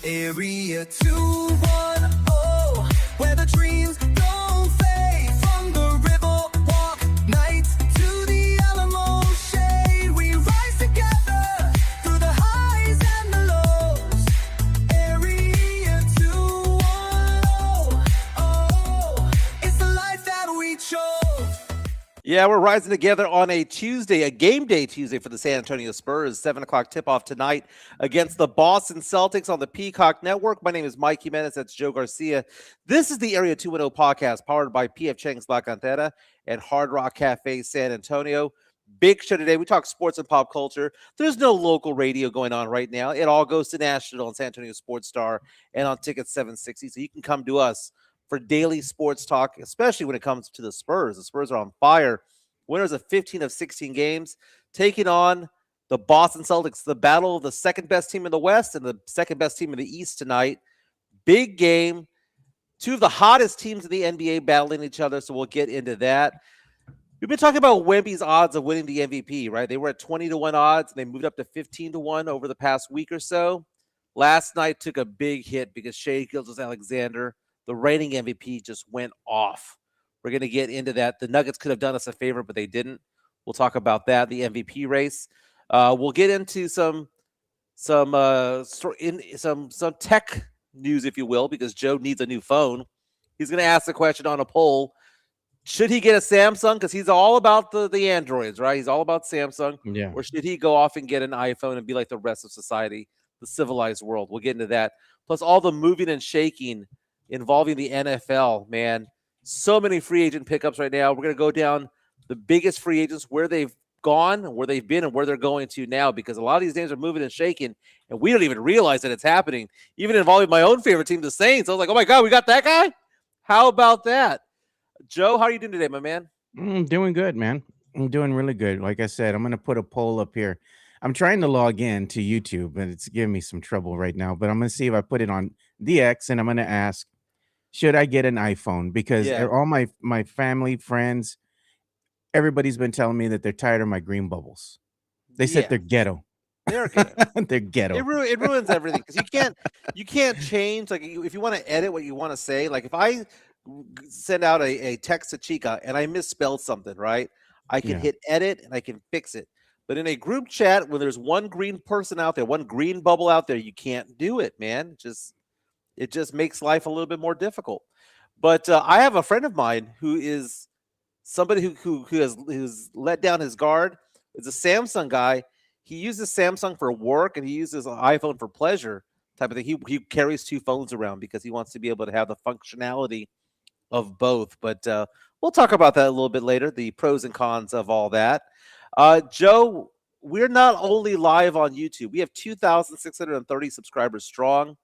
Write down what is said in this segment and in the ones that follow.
Area 210, where the dreams don't fade. From the river walk nights to the Alamo shade, we rise together through the highs and the lows. Area 210, oh, it's the life that we chose. Yeah, we're rising together on a Tuesday, a game day Tuesday for the San Antonio Spurs. 7 o'clock tip-off tonight against the Boston Celtics on the Peacock Network. My name is Mike Jimenez. That's Joe Garcia. This is the Area 210 podcast powered by P.F. Chang's La Cantera and Hard Rock Cafe San Antonio. Big show today. We talk sports and pop culture. There's no local radio going on right now. It all goes to national on San Antonio Sports Star and on Ticket 760. So you can come to us for daily sports talk, especially when it comes to the Spurs. The Spurs are on fire. Winners of 15 of 16 games, taking on the Boston Celtics, the battle of the second best team in the West and the second best team in the East tonight. Big game. Two of the hottest teams in the NBA battling each other, so we'll get into that. We've been talking about Wemby's odds of winning the MVP, right? They were at 20-1 odds, and they moved up to 15-1 over the past week or so. Last night took a big hit because Shai Gilgeous-Alexander, the reigning MVP, just went off. We're going to get into that. The Nuggets could have done us a favor, but they didn't. We'll talk about that, the MVP race. We'll get into some tech news, if you will, because Joe needs a new phone. He's going to ask the question on a poll. Should he get a Samsung? Because he's all about the Androids, right? He's all about Samsung. Yeah. Or should he go off and get an iPhone and be like the rest of society, the civilized world? We'll get into that. Plus all the moving and shaking involving the NFL, man. So many free agent pickups right now. We're going to go down the biggest free agents, where they've gone, where they've been, and where they're going to now, because a lot of these names are moving and shaking, and we don't even realize that it's happening. Even involving my own favorite team, the Saints. I was like, oh my God, we got that guy? How about that? Joe, how are you doing today, my man? Doing good, man. I'm doing really good. Like I said, I'm going to put a poll up here. I'm trying to log in to YouTube, and it's giving me some trouble right now, but I'm going to see if I put it on DX, and I'm going to ask, should I get an iPhone? Because all my family, friends, everybody's been telling me that they're tired of my green bubbles. They said they're ghetto. They're ghetto. They're ghetto. It ruins everything, because you can't change. Like, if you want to edit what you want to say, like if I send out a text to Chica and I misspelled something, right? I can hit edit and I can fix it. But in a group chat, when there's one green person out there, one green bubble out there, you can't do it, man. It just makes life a little bit more difficult. But I have a friend of mine who is somebody who's let down his guard. Is a Samsung guy. He uses Samsung for work and he uses an iPhone for pleasure type of thing. He carries two phones around because he wants to be able to have the functionality of both. But we'll talk about that a little bit later, the pros and cons of all that. Joe, we're not only live on YouTube. We have 2,630 subscribers strong.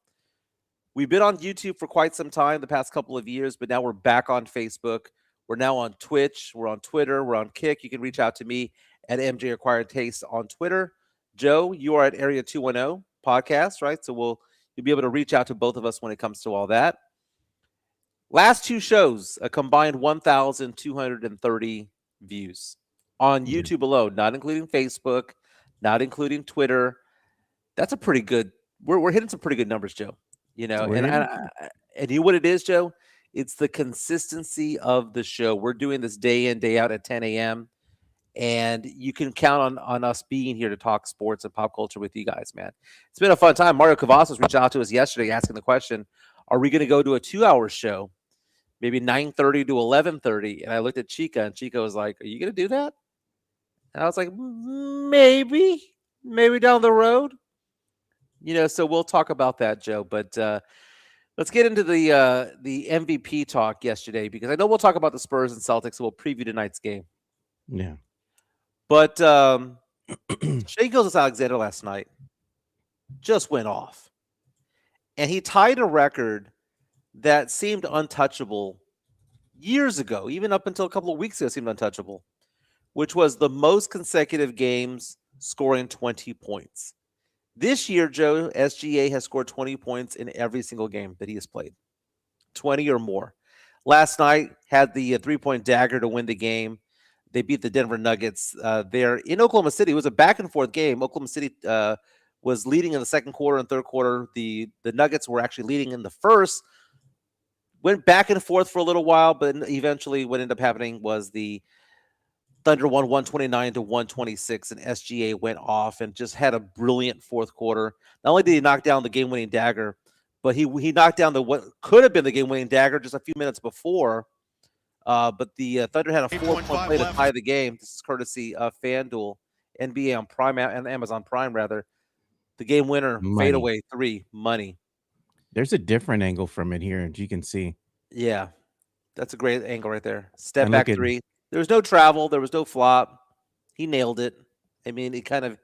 We've been on YouTube for quite some time, the past couple of years, but now we're back on Facebook. We're now on Twitch. We're on Twitter. We're on Kick. You can reach out to me at MJ Acquired Taste on Twitter. Joe, you are at Area 210 podcast, right? So you'll be able to reach out to both of us when it comes to all that. Last two shows, a combined 1,230 views on YouTube alone, not including Facebook, not including Twitter. That's a pretty good. We're hitting some pretty good numbers, Joe. You know, and you know what it is, Joe? It's the consistency of the show. We're doing this day in, day out at 10 a.m. And you can count on us being here to talk sports and pop culture with you guys, man. It's been a fun time. Mario Cavazos reached out to us yesterday asking the question, are we going to go to a 2-hour show, maybe 9:30 to 11:30? And I looked at Chica, and Chica was like, are you going to do that? And I was like, maybe down the road. You know, so we'll talk about that, Joe. But let's get into the MVP talk yesterday, because I know we'll talk about the Spurs and Celtics, so we'll preview tonight's game. Yeah. But Shai Gilgeous-Alexander last night just went off. And he tied a record that seemed untouchable years ago, even up until a couple of weeks ago, seemed untouchable, which was the most consecutive games scoring 20 points. This year, Joe, SGA has scored 20 points in every single game that he has played, 20 or more. Last night had the three-point dagger to win the game. They beat the Denver Nuggets there in Oklahoma City. It was a back-and-forth game. Oklahoma City was leading in the second quarter and third quarter. The Nuggets were actually leading in the first. Went back and forth for a little while, but eventually what ended up happening was the Thunder won 129 to 126, and SGA went off and just had a brilliant fourth quarter. Not only did he knock down the game-winning dagger, but he knocked down what could have been the game-winning dagger just a few minutes before. But the Thunder had a 4-point play to tie the game. This is courtesy of FanDuel, NBA on Prime and Amazon Prime, rather. The game winner, fadeaway 3, money. There's a different angle from it here, as you can see. Yeah, that's a great angle right there. Step back 3. There was no travel. There was no flop. He nailed it. I mean, it kind of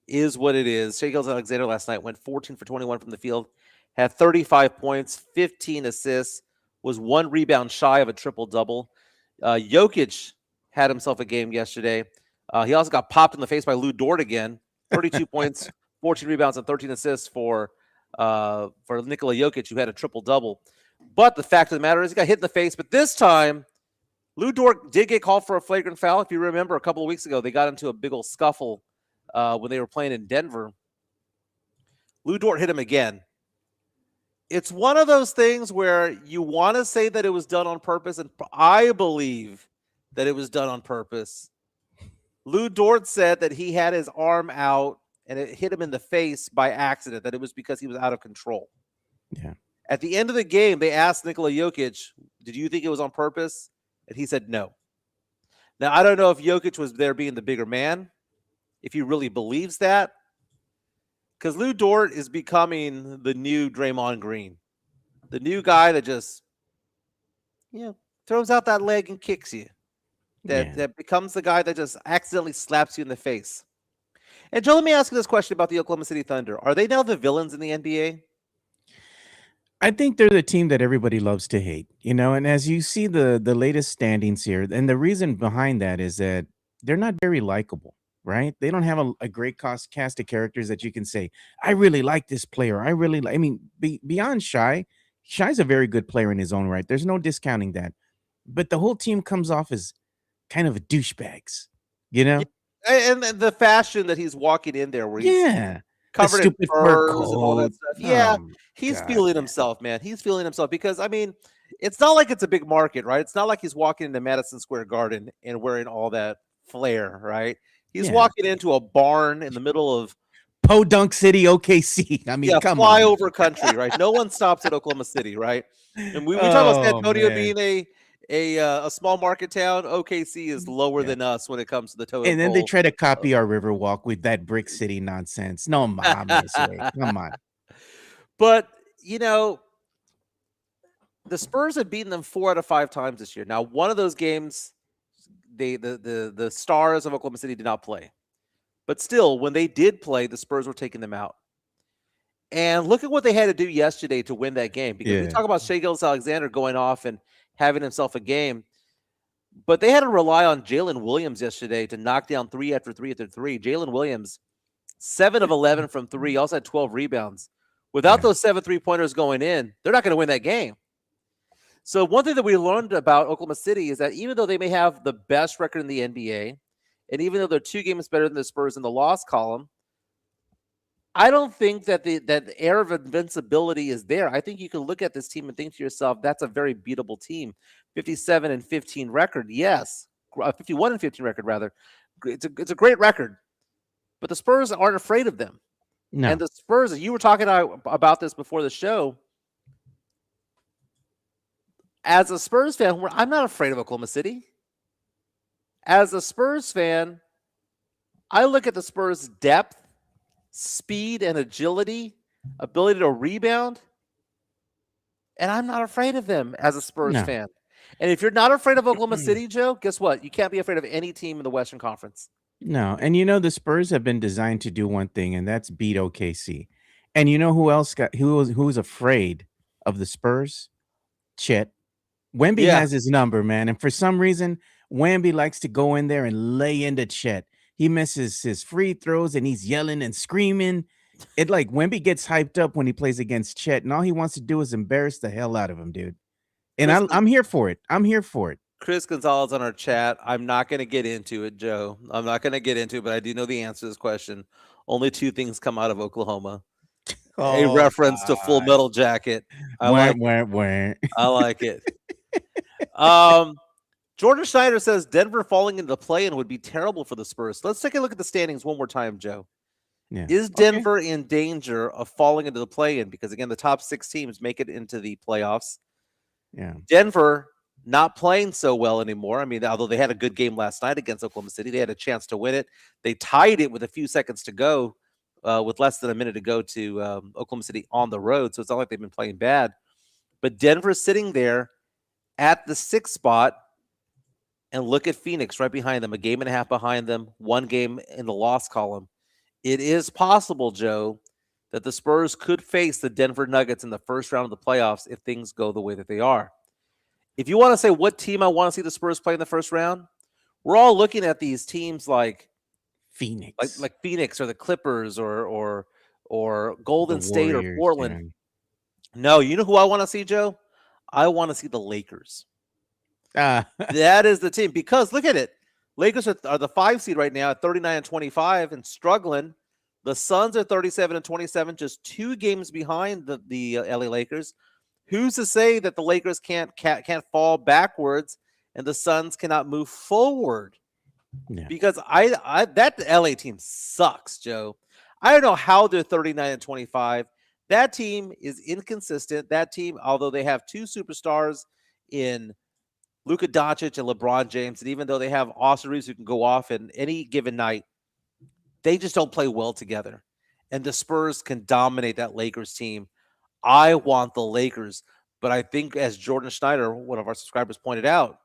is what it is. Shai Gilgeous-Alexander last night went 14 for 21 from the field, had 35 points, 15 assists, was 1 rebound shy of a triple-double. Jokic had himself a game yesterday. He also got popped in the face by Lou Dort again. 32 points, 14 rebounds, and 13 assists for Nikola Jokic, who had a triple-double. But the fact of the matter is he got hit in the face. But this time, Lou Dort did get called for a flagrant foul. If you remember, a couple of weeks ago, they got into a big old scuffle when they were playing in Denver. Lou Dort hit him again. It's one of those things where you want to say that it was done on purpose, and I believe that it was done on purpose. Lou Dort said that he had his arm out and it hit him in the face by accident, that it was because he was out of control. Yeah. At the end of the game, they asked Nikola Jokic, did you think it was on purpose? And he said no. Now, I don't know if Jokic was there being the bigger man, if he really believes that, because Lou Dort is becoming the new Draymond Green, the new guy that just, throws out that leg and kicks you. That becomes the guy that just accidentally slaps you in the face. And Joe, let me ask you this question about the Oklahoma City Thunder. Are they now the villains in the NBA? I think they're the team that everybody loves to hate, and as you see the latest standings here, and the reason behind that is that they're not very likable, right? They don't have a great cast of characters that you can say, I really like this player. Beyond Shai's a very good player in his own right. There's no discounting that. But the whole team comes off as kind of douchebags, Yeah, and the fashion that he's walking in there where he's covered in furs and all that stuff. Yeah, he's feeling himself, man. He's feeling himself because, it's not like it's a big market, right? It's not like he's walking into Madison Square Garden and wearing all that flair, right? He's walking into a barn in the middle of Podunk City, OKC. Come on. Flyover country, right? No one stops at Oklahoma City, right? And we talk about San Antonio being a small market town. OKC is lower than us when it comes to the total. And then they try to copy our Riverwalk with that Brick City nonsense. No, mames, come on. But the Spurs have beaten them 4 out of 5 times this year. Now, one of those games, the Stars of Oklahoma City did not play, but still, when they did play, the Spurs were taking them out. And look at what they had to do yesterday to win that game. Because we talk about Shai Gilgeous-Alexander going off and having himself a game, but they had to rely on Jalen Williams yesterday to knock down 3 after 3 after 3. Jalen Williams, 7 of 11 from 3, also had 12 rebounds. Without those 7 3-pointers going in, they're not going to win that game. So one thing that we learned about Oklahoma City is that even though they may have the best record in the NBA, and even though they're 2 games better than the Spurs in the loss column, I don't think that the air of invincibility is there. I think you can look at this team and think to yourself, that's a very beatable team. 57-15 record, yes. 51-15 record, rather. It's a great record. But the Spurs aren't afraid of them. No. And the Spurs, you were talking about this before the show. As a Spurs fan, I'm not afraid of Oklahoma City. As a Spurs fan, I look at the Spurs' depth, speed, and agility, ability to rebound, and I'm not afraid of them as a Spurs fan. And if you're not afraid of Oklahoma City, Joe, guess what? You can't be afraid of any team in the Western Conference. No, and the Spurs have been designed to do one thing, and that's beat OKC. And who else who was afraid of the Spurs? Chet. Wemby has his number, man. And for some reason, Wemby likes to go in there and lay into Chet. He misses his free throws and he's yelling and screaming. Wemby gets hyped up when he plays against Chet, and all he wants to do is embarrass the hell out of him, dude. And I'm here for it. I'm here for it. Chris Gonzalez on our chat. I'm not going to get into it, Joe. I'm not going to get into it, but I do know the answer to this question. Only two things come out of Oklahoma. A Oh reference to Full God. Metal Jacket. I Wah, like wah, wah. I like it. Um, Jordan Schneider says Denver falling into the play-in would be terrible for the Spurs. Let's take a look at the standings one more time, Joe. Yeah. Is Okay. Denver in danger of falling into the play-in? Because again, the top 6 teams make it into the playoffs. Yeah. Denver not playing so well anymore. I mean, although they had a good game last night against Oklahoma City, they had a chance to win it. They tied it with a few seconds to go, with less than a minute to go to Oklahoma City on the road. So it's not like they've been playing bad. But Denver's sitting there at the 6th spot. And look at Phoenix right behind them, a game and a half behind them, one game in the loss column. It is possible, Joe, that the Spurs could face the Denver Nuggets in the first round of the playoffs if things go the way that they are. If you want to say what team I want to see the Spurs play in the first round, we're all looking at these teams like Phoenix. Phoenix or the Clippers or The Golden State or Warriors. Portland. No, you know who I want to see, Joe? I want to see the Lakers. Yeah. That is the team, because look at it. Lakers are the 5 seed right now at 39-25 and struggling. The Suns are 37-27, just 2 games behind the LA Lakers. Who's to say that the Lakers can't fall backwards and the Suns cannot move forward? Yeah. Because that LA team sucks, Joe. I don't know how they're 39-25. That team is inconsistent. That team, although they have 2 superstars in Luka Doncic and LeBron James, and even though they have Austin Reeves who can go off in any given night, they just don't play well together. And the Spurs can dominate that Lakers team. I want the Lakers, but I think, as Jordan Schneider, one of our subscribers, pointed out,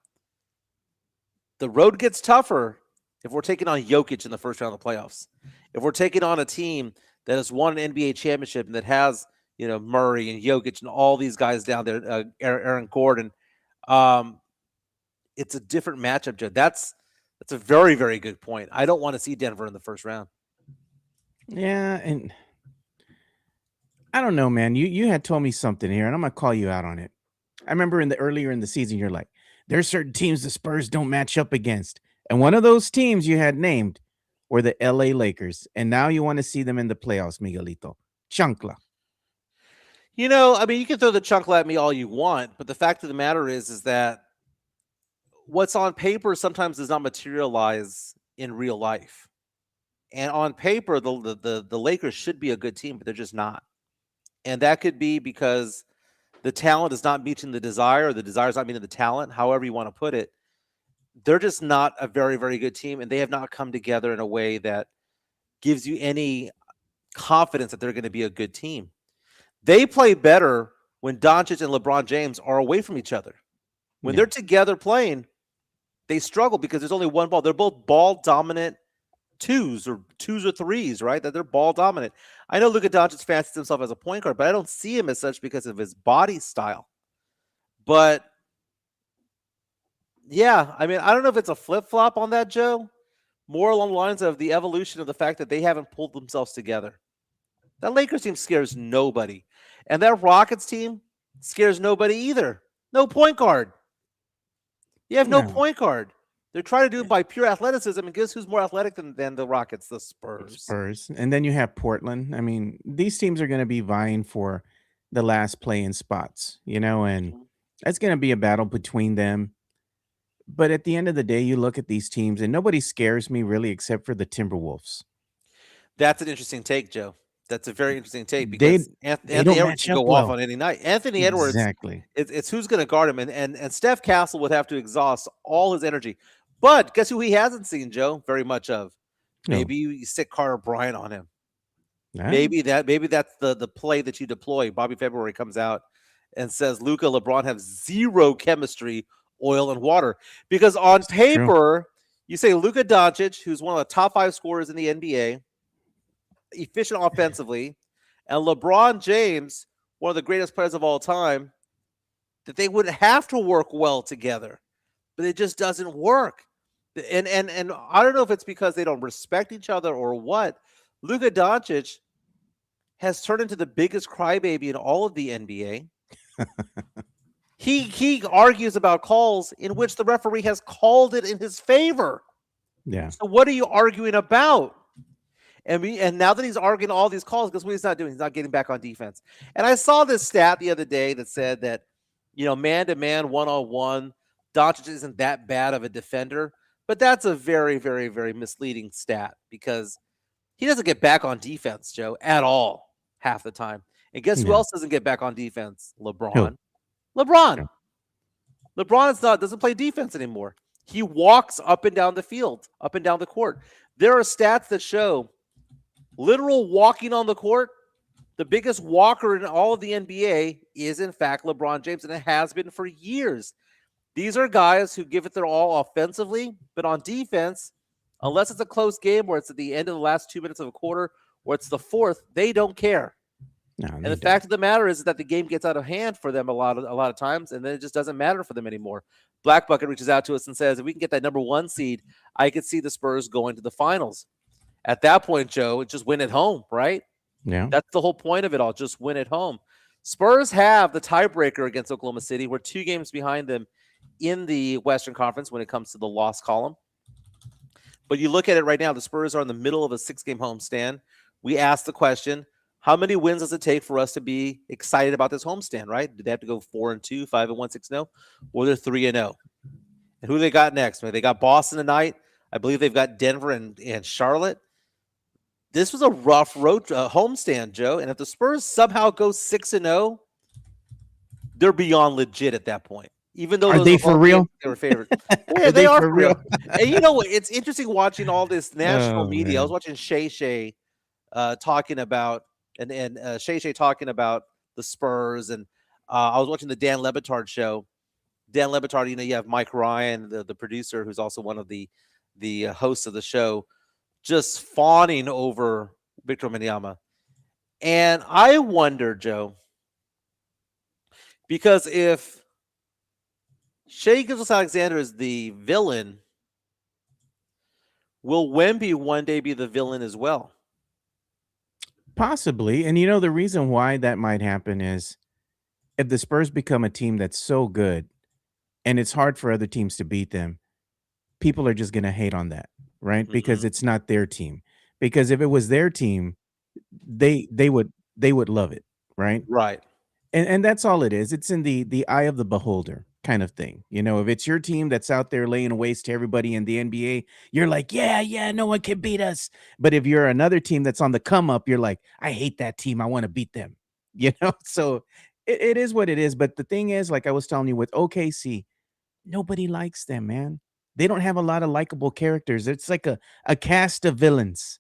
the road gets tougher if we're taking on Jokic in the first round of the playoffs. If we're taking on a team that has won an NBA championship and that has, Murray and Jokic and all these guys down there, Aaron Gordon, it's a different matchup, Joe. That's a very, very good point. I don't want to see Denver in the first round. Yeah, and I don't know, man. You had told me something here, and I'm gonna call you out on it. I remember earlier in the season, you're like, there's certain teams the Spurs don't match up against. And one of those teams you had named were the LA Lakers. And now you want to see them in the playoffs, Miguelito. Chancla. You can throw the chunkle at me all you want, but the fact of the matter is that what's on paper sometimes does not materialize in real life. And on paper, the Lakers should be a good team, but they're just not. And that could be because the talent is not meeting the desire, or the desire is not meeting the talent, however you want to put it. They're just not a very, very good team, and they have not come together in a way that gives you any confidence that they're going to be a good team. They play better when Doncic and LeBron James are away from each other. When they're together playing, they struggle because there's only one ball. They're both ball dominant twos or threes, right? That they're ball dominant. I know Luka Doncic fancies himself as a point guard, but I don't see him as such because of his body style. But yeah, I don't know if it's a flip-flop on that, Joe. More along the lines of the evolution of the fact that they haven't pulled themselves together. That Lakers team scares nobody. And that Rockets team scares nobody either. No point guard. You have no point guard. They're trying to do it by pure athleticism, and guess who's more athletic than the Rockets? The Spurs. And then you have Portland. I mean, these teams are going to be vying for the last play-in spots, and it's going to be a battle between them. But at the end of the day, you look at these teams, and nobody scares me really except for the Timberwolves. That's an interesting take, Joe. That's a very interesting take because Anthony Edwards can go off on any night. Anthony Edwards, exactly. It's who's going to guard him, and Steph Castle would have to exhaust all his energy. But guess who he hasn't seen, Joe, very much of? Maybe you stick Carter Bryant on him. Maybe that's the play that you deploy. Bobby February comes out and says Luka, LeBron have zero chemistry, oil and water. Because on paper, you say Luka Doncic, who's one of the top 5 scorers in the NBA, efficient offensively, and LeBron James, one of the greatest players of all time, that they would have to work well together. But it just doesn't work. And I don't know if it's because they don't respect each other or what. Luka Doncic has turned into the biggest crybaby in all of the NBA. He argues about calls in which the referee has called it in his favor. Yeah. So what are you arguing about? And now that he's arguing all these calls, guess what he's not doing? He's not getting back on defense. And I saw this stat the other day that said that, man to man, 1-on-1, Doncic isn't that bad of a defender. But that's a very, very, very misleading stat because he doesn't get back on defense, Joe, at all half the time. And guess who Yeah. else doesn't get back on defense? Who? LeBron. LeBron. Yeah. LeBron doesn't play defense anymore. He walks up and down the field, up and down the court. There are stats that show literal walking on the court. The biggest walker in all of the NBA is, in fact, LeBron James, and it has been for years. These are guys who give it their all offensively, but on defense, unless it's a close game where it's at the end of the last 2 minutes of a quarter or it's the fourth, they don't care. No, And the fact of the matter is that the game gets out of hand for them a lot of times, and then it just doesn't matter for them anymore. Black Bucket reaches out to us and says, if we can get that number 1 seed, I could see the Spurs going to the finals. At that point, Joe, it's just win at home, right? Yeah. That's the whole point of it all, just win at home. Spurs have the tiebreaker against Oklahoma City. We're 2 games behind them in the Western Conference when it comes to the loss column. But you look at it right now, the Spurs are in the middle of a 6-game homestand. We asked the question, how many wins does it take for us to be excited about this homestand, right? Did they have to go 4-2, 5-1, 6-0? Or they're 3-0? And who they got next? They got Boston tonight. I believe they've got Denver and Charlotte. This was a rough road homestand, Joe. And if the Spurs somehow go 6-0, they're beyond legit at that point. Even though Are they for real? They were favored. Yeah, they are for real. And you know what? It's interesting watching all this national media. Man. I was watching Shai talking about Shai talking about the Spurs, and I was watching the Dan Le Batard show. Dan Le Batard, you have Mike Ryan, the producer, who's also one of the hosts of the show, just fawning over Victor Wembanyama. And I wonder, Joe, because if Shai Gilgeous-Alexander is the villain, will Wemby one day be the villain as well? Possibly. And the reason why that might happen is if the Spurs become a team that's so good and it's hard for other teams to beat them, people are just going to hate on that, right? Because it's not their team. Because if it was their team, they would love it, right? Right. And that's all it is. It's in the eye of the beholder kind of thing. If it's your team that's out there laying waste to everybody in the NBA, you're like, yeah, no one can beat us. But if you're another team that's on the come up, you're like, I hate that team. I want to beat them. So it is what it is. But the thing is, like I was telling you with OKC, nobody likes them, man. They don't have a lot of likable characters. It's like a cast of villains.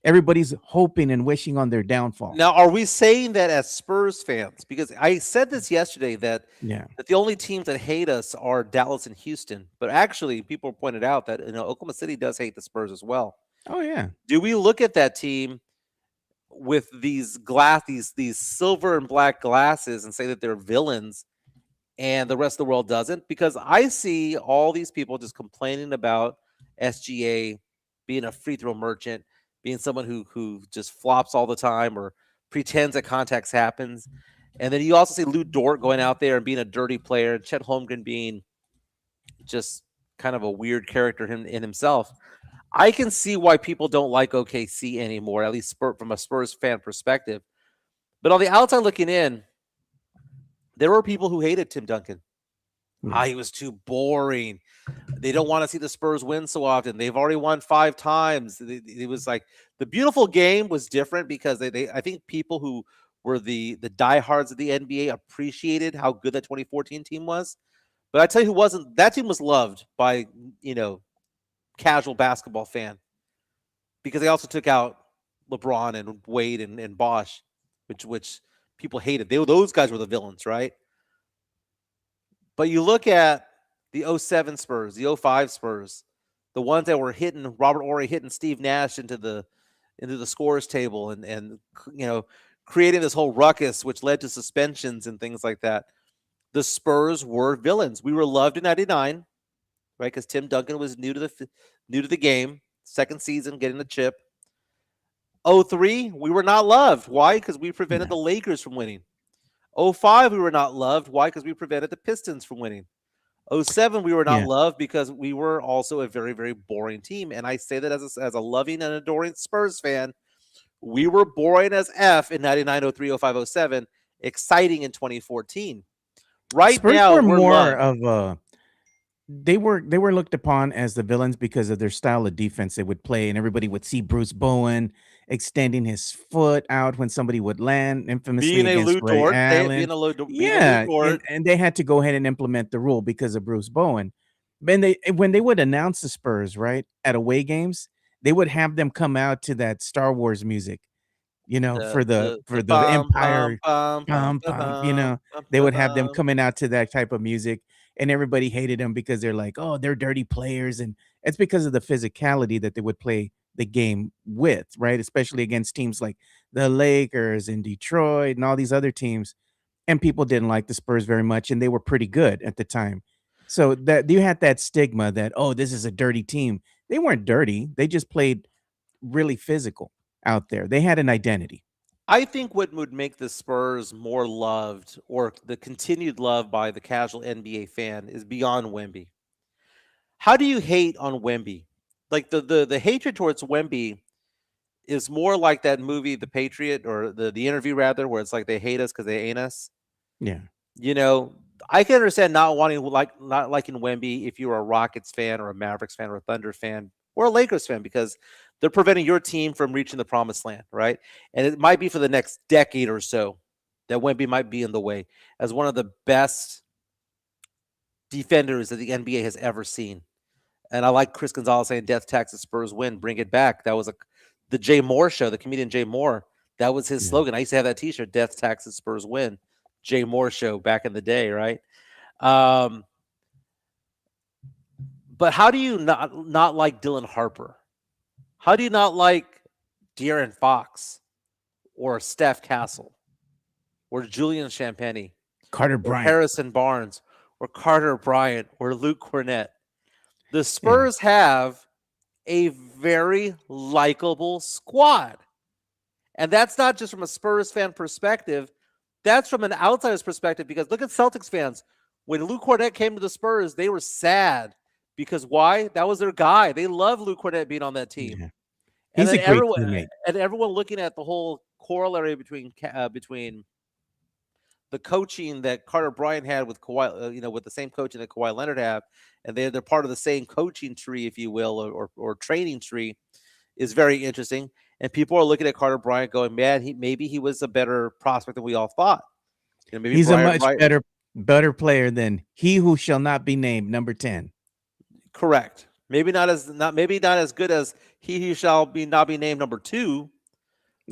Everybody's hoping and wishing on their downfall. Now, are we saying that as Spurs fans? Because I said this yesterday that the only teams that hate us are Dallas and Houston. But actually, people pointed out that Oklahoma City does hate the Spurs as well. Oh yeah. Do we look at that team with these silver and black glasses and say that they're villains, and the rest of the world doesn't? Because I see all these people just complaining about SGA being a free throw merchant, being someone who just flops all the time or pretends that contacts happens. And then you also see Lou Dort going out there and being a dirty player, and Chet Holmgren being just kind of a weird character in himself. I can see why people don't like OKC anymore, at least from a Spurs fan perspective. But on the outside looking in, there were people who hated Tim Duncan. He was too boring. They don't want to see the Spurs win so often. They've already won 5 times. It was like the beautiful game was different because I think people who were the diehards of the NBA appreciated how good that 2014 team was. But I tell you who wasn't. That team was loved by casual basketball fan because they also took out LeBron and Wade and Bosh, which people hated. Those guys were the villains, right? But you look at the 07 Spurs, the 05 Spurs, the ones that were hitting Robert Horry, hitting Steve Nash into the scorers table and creating this whole ruckus, which led to suspensions and things like that. The Spurs were villains. We were loved in '99, right? Because Tim Duncan was new to the game, second season, getting the chip. 03, we were not loved. Why? Because we prevented the Lakers from winning. 05, we were not loved. Why? Because we prevented the Pistons from winning. 07, we were not loved because we were also a very, very boring team. And I say that as a loving and adoring Spurs fan We were boring as F in 99, 03, 05, 07, exciting in 2014. Right Spurs now, were we're more loved. of a they were looked upon as the villains because of their style of defense they would play, and everybody would see Bruce Bowen extending his foot out when somebody would land, infamously Being a against Lou Ray Dort, say it, Allen. being a Lou Yeah, and Dort. and they had to go ahead and implement the rule because of Bruce Bowen. When they would announce the Spurs, right, at away games, they would have them come out to that Star Wars music, for The the bum bum Empire, bum bum pom ba pom, bum bum they ba would have them bum. coming out to that type of music, and everybody hated them because they're like, oh, they're dirty players, and it's because of the physicality that they would play the game with, right? Especially against teams like the Lakers and Detroit and all these other teams, and people didn't like the Spurs very much, and they were pretty good at the time. So that you had that stigma that, oh, this is a dirty team. They weren't dirty. They just played really physical out there. They had an identity. I think what would make the Spurs more loved, or the continued love by the casual NBA fan, is beyond Wemby. How do you hate on Wemby? Like the hatred towards Wemby is more like that movie, The Patriot, or the interview rather, where it's like they hate us because they ain't us. Yeah. You know, I can understand not liking Wemby if you're a Rockets fan or a Mavericks fan or a Thunder fan or a Lakers fan, because they're preventing your team from reaching the promised land, right? And it might be for the next decade or so that Wemby might be in the way as one of the best defenders that the NBA has ever seen. And I like Chris Gonzalez saying "Death Taxes Spurs win, bring it back." That was the Jay Moore show, the comedian Jay Moore. That was his Yeah. slogan. I used to have that T-shirt: "Death Taxes Spurs win." Jay Moore show back in the day, right? Um, but how do you not like Dylan Harper? How do you not like De'Aaron Fox or Steph Castle or Julian Champagny Carter or Bryant. Harrison Barnes or Carter Bryant or Luke Cornett? The Yeah. Spurs have a very likable squad. And that's not just from a Spurs fan perspective. That's from an outsider's perspective, because look at Celtics fans. When Luke Cornett came to the Spurs, they were sad because why? That was their guy. They love Luke Cornett being on that team. Yeah. And He's then a great everyone teammate. looking at the whole corollary between the coaching that Carter Bryant had with Kawhi, with the same coaching that Kawhi Leonard have, and they're part of the same coaching tree, if you will, or training tree, is very interesting. And people are looking at Carter Bryant going, man, maybe he was a better prospect than we all thought. Maybe He's a Bryant, much right? better player than he who shall not be named, number 10. Correct. Maybe not as good as he who shall not be named number 2,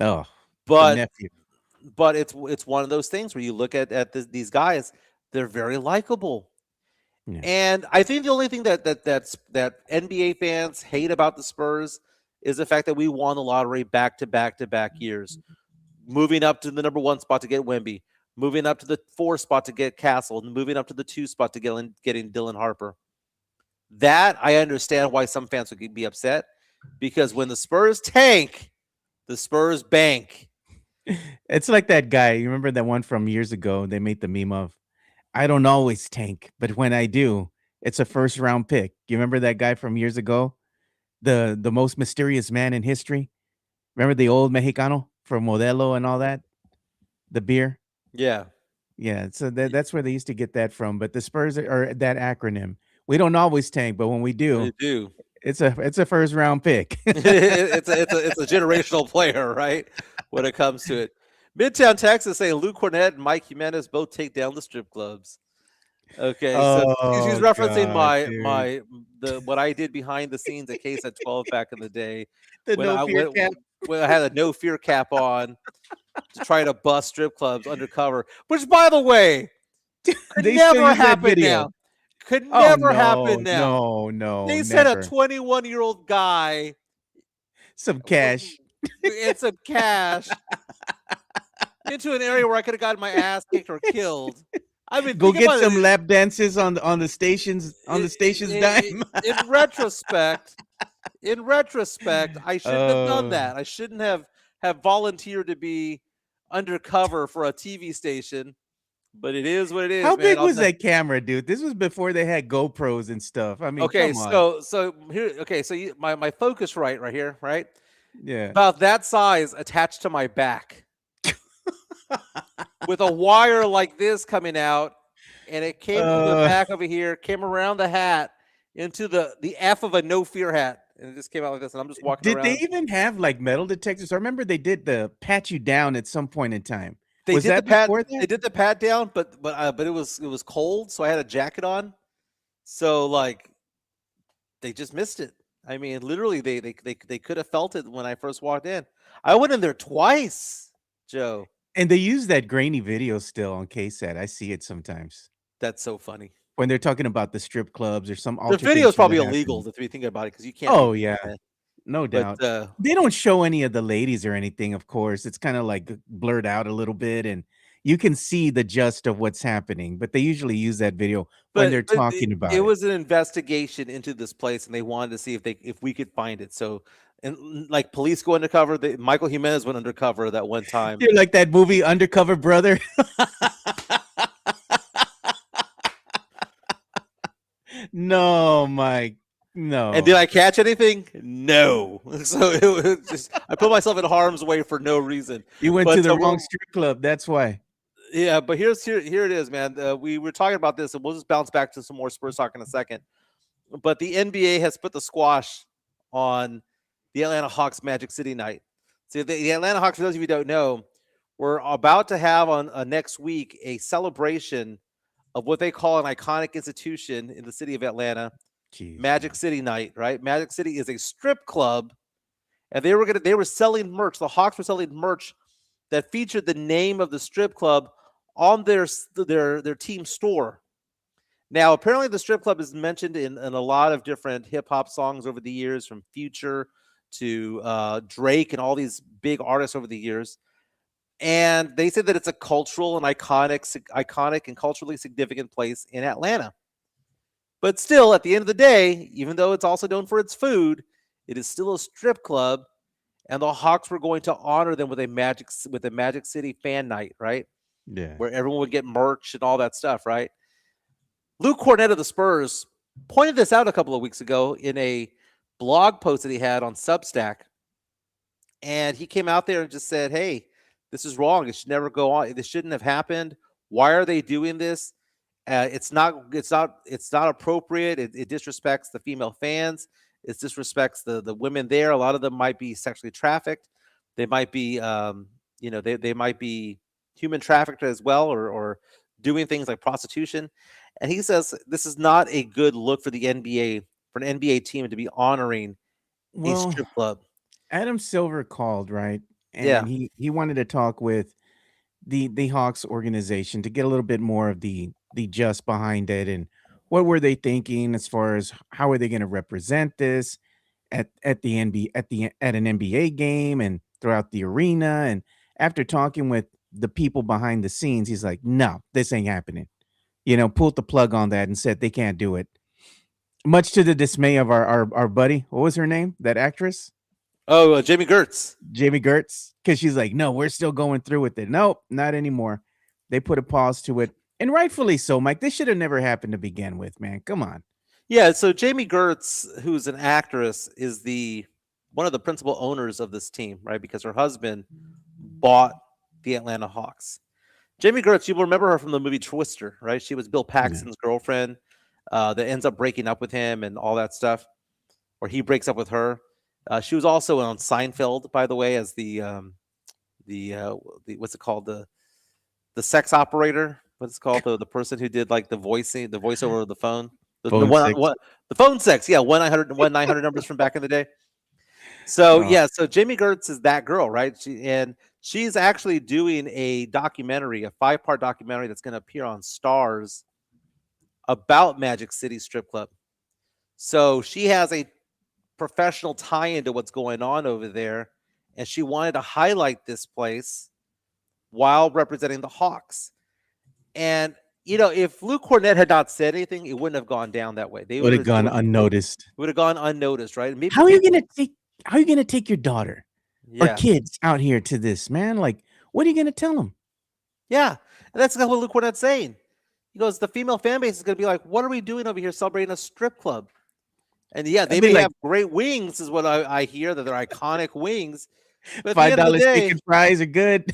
Oh, the but nephew. it's one of those things where you look at these guys, they're very likable. Yeah. And I think the only thing that NBA fans hate about the Spurs is the fact that we won the lottery back to back years, moving up to the number 1 spot to get Wemby, moving up to the 4 spot to get Castle, and moving up to the 2 spot to getting Dylan Harper. That I understand why some fans would be upset, because when the Spurs tank, the Spurs bank. It's like that guy. You remember that one from years ago? They made the meme of, I don't always tank, but when I do, it's a first round pick. You remember that guy from years ago? The most mysterious man in history? Remember the old Mexicano from Modelo and all that? The beer? Yeah. Yeah, so that's where they used to get that from. But the Spurs are that acronym. We don't always tank, but when we They do, do. it's a first round pick. it's a generational player, right? When it comes to it. Midtown Texas saying Luke Cornett and Mike Jimenez both take down the strip clubs. Okay, so she's Oh referencing god, dude. what I did behind the scenes at Case at 12 back in the day, The when no fear cap. when I had a no fear cap on to try to bust strip clubs undercover, which, by the way, could They still never use that happen video. now. Could Oh never happen no, now. no, no, They sent a never. 21-year-old guy Some cash. and some cash into an area where I could have gotten my ass kicked or killed. I mean, Go think get about some it. lap dances on the stations dime. In retrospect, I shouldn't have done that. I shouldn't have volunteered to be undercover for a TV station. But it is what it is, How man. big was that camera, dude? This was before they had GoPros and stuff. I mean, Okay, come on. so here, okay, so my focus right here, right? Yeah. about that size attached to my back with a wire like this coming out, and it came through the Uh, back over here, came around the hat into the F of a no fear hat, and it just came out like this. And I'm just walking did they around. even have like metal detectors? I remember they did the pat you down at some point in time. They Was did the that pat. before They that? did the pat down, but it was cold, so I had a jacket on. So like they just missed it. I mean, literally, they could have felt it when I first walked in. I went in there twice, Joe. And they use that grainy video still on KSAT. I see it sometimes That's so funny. when they're talking about the strip clubs or some The video is altercation probably that illegal happened. if you think about it because you can't be Oh, doing yeah, that. no But doubt. They don't show any of the ladies or anything, of course. It's kinda, like, blurred out a little bit, and you can see the gist of what's happening, but they usually use that video when they're but talking it about it. was an investigation into this place, and they wanted to see if we could find it. So, and like police go undercover. Michael Jimenez went undercover that one time. You're like that movie Undercover Brother. No, Mike. And did No. I catch anything? No. So it was just I put myself in harm's way for no reason. You went to But the wrong strip club, that's why. yeah, but here it is, man. We were talking about this, and we'll just bounce back to some more Spurs talk in a second. But the NBA has put the squash on the Atlanta Hawks Magic City night. So the Atlanta Hawks, for those of you who don't know, we're about to have on next week a celebration of what they call an iconic institution in the city of Atlanta, Jeez, Magic man. City night. Right? Magic City is a strip club, and they were selling merch. The Hawks were selling merch that featured the name of the strip club on their team store. Now, apparently, the strip club is mentioned in a lot of different hip hop songs over the years, from Future to Drake and all these big artists over the years. And they said that it's a cultural and iconic and culturally significant place in Atlanta. But still, at the end of the day, even though it's also known for its food, it is still a strip club, and the Hawks were going to honor them with a Magic City fan night, right? Yeah. Where everyone would get merch and all that stuff, right? Luke Cornett of the Spurs pointed this out a couple of weeks ago in a blog post that he had on Substack. And he came out there and just said, "Hey, this is wrong. It should never go on. This shouldn't have happened. Why are they doing this? It's not appropriate. It disrespects the female fans. It disrespects the women there. A lot of them might be sexually trafficked. They might be, they might be human trafficked as well, or doing things like prostitution." And he says this is not a good look for the NBA, for an NBA team to be honoring a Well, strip club. Adam Silver called, right? Yeah. And he wanted to talk with the Hawks organization to get a little bit more of the just behind it and what were they thinking as far as how are they going to represent this at the NBA at an NBA game and throughout the arena. And after talking with the people behind the scenes, he's like, no, this ain't happening. Pulled the plug on that and said they can't do it. Much to the dismay of our buddy. What was her name? That actress? Oh, Jamie Gertz. Jamie Gertz, because she's like, no, we're still going through with it. Nope, not anymore. They put a pause to it, and rightfully so, Mike. This should have never happened to begin with, man. Come on. Yeah, so Jamie Gertz, who's an actress, is the one of the principal owners of this team, right? Because her husband bought the Atlanta Hawks. Jamie Gertz, you will remember her from the movie Twister, right? She was Bill Yeah. Paxton's girlfriend that ends up breaking up with him and all that stuff, or he breaks up with her. She was also on Seinfeld, by the way, as the what's it called, the sex operator. What's it called, the person who did like the voiceover of the phone, the Phone sex. the phone sex, yeah, 1-900 numbers from back in the day. So Oh, yeah, so Jamie Gertz is that girl, right? She's actually doing a documentary, a 5-part documentary that's going to appear on Stars about Magic City Strip Club. So she has a professional tie into what's going on over there, and she wanted to highlight this place while representing the Hawks. And if Luke Cornett had not said anything, it wouldn't have gone down that way. would have gone They unnoticed. would have gone unnoticed, right? Maybe, How are you gonna take? How are you gonna take your daughter or yeah, kids out here to this, man? Like, what are you gonna tell them? yeah, and that's what Luke Cornett's saying. He goes, the female fan base is going to be like, "What are we doing over here celebrating a strip club?" And yeah, That'd they be may like have great wings, is what I hear, that they're iconic wings. But at the five end of the dollars steak day, and fries are good.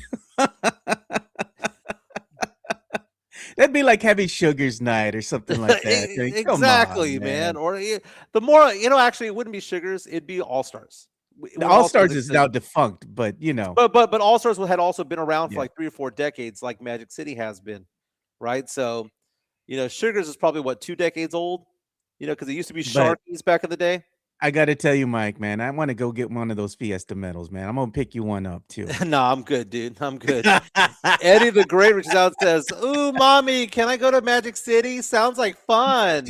That'd be like having Sugar's night or something like that. I mean, come on, exactly, man. man. Or the more, actually, it wouldn't be Sugars, it'd be All Stars. The When All All Stars Stars is now existed. defunct, but you know, But All Stars had also been around for yeah. like 3 or 4 decades, like Magic City has been, right? So Sugars is probably what, 2 decades old, because it used to be But Sharkies back in the day. I got to tell you, Mike, man, I want to go get one of those Fiesta medals, man. I'm gonna pick you one up too. No, I'm good, dude. I'm good. Eddie the Great reaches out and says, "Ooh, mommy, can I go to Magic City? Sounds like fun."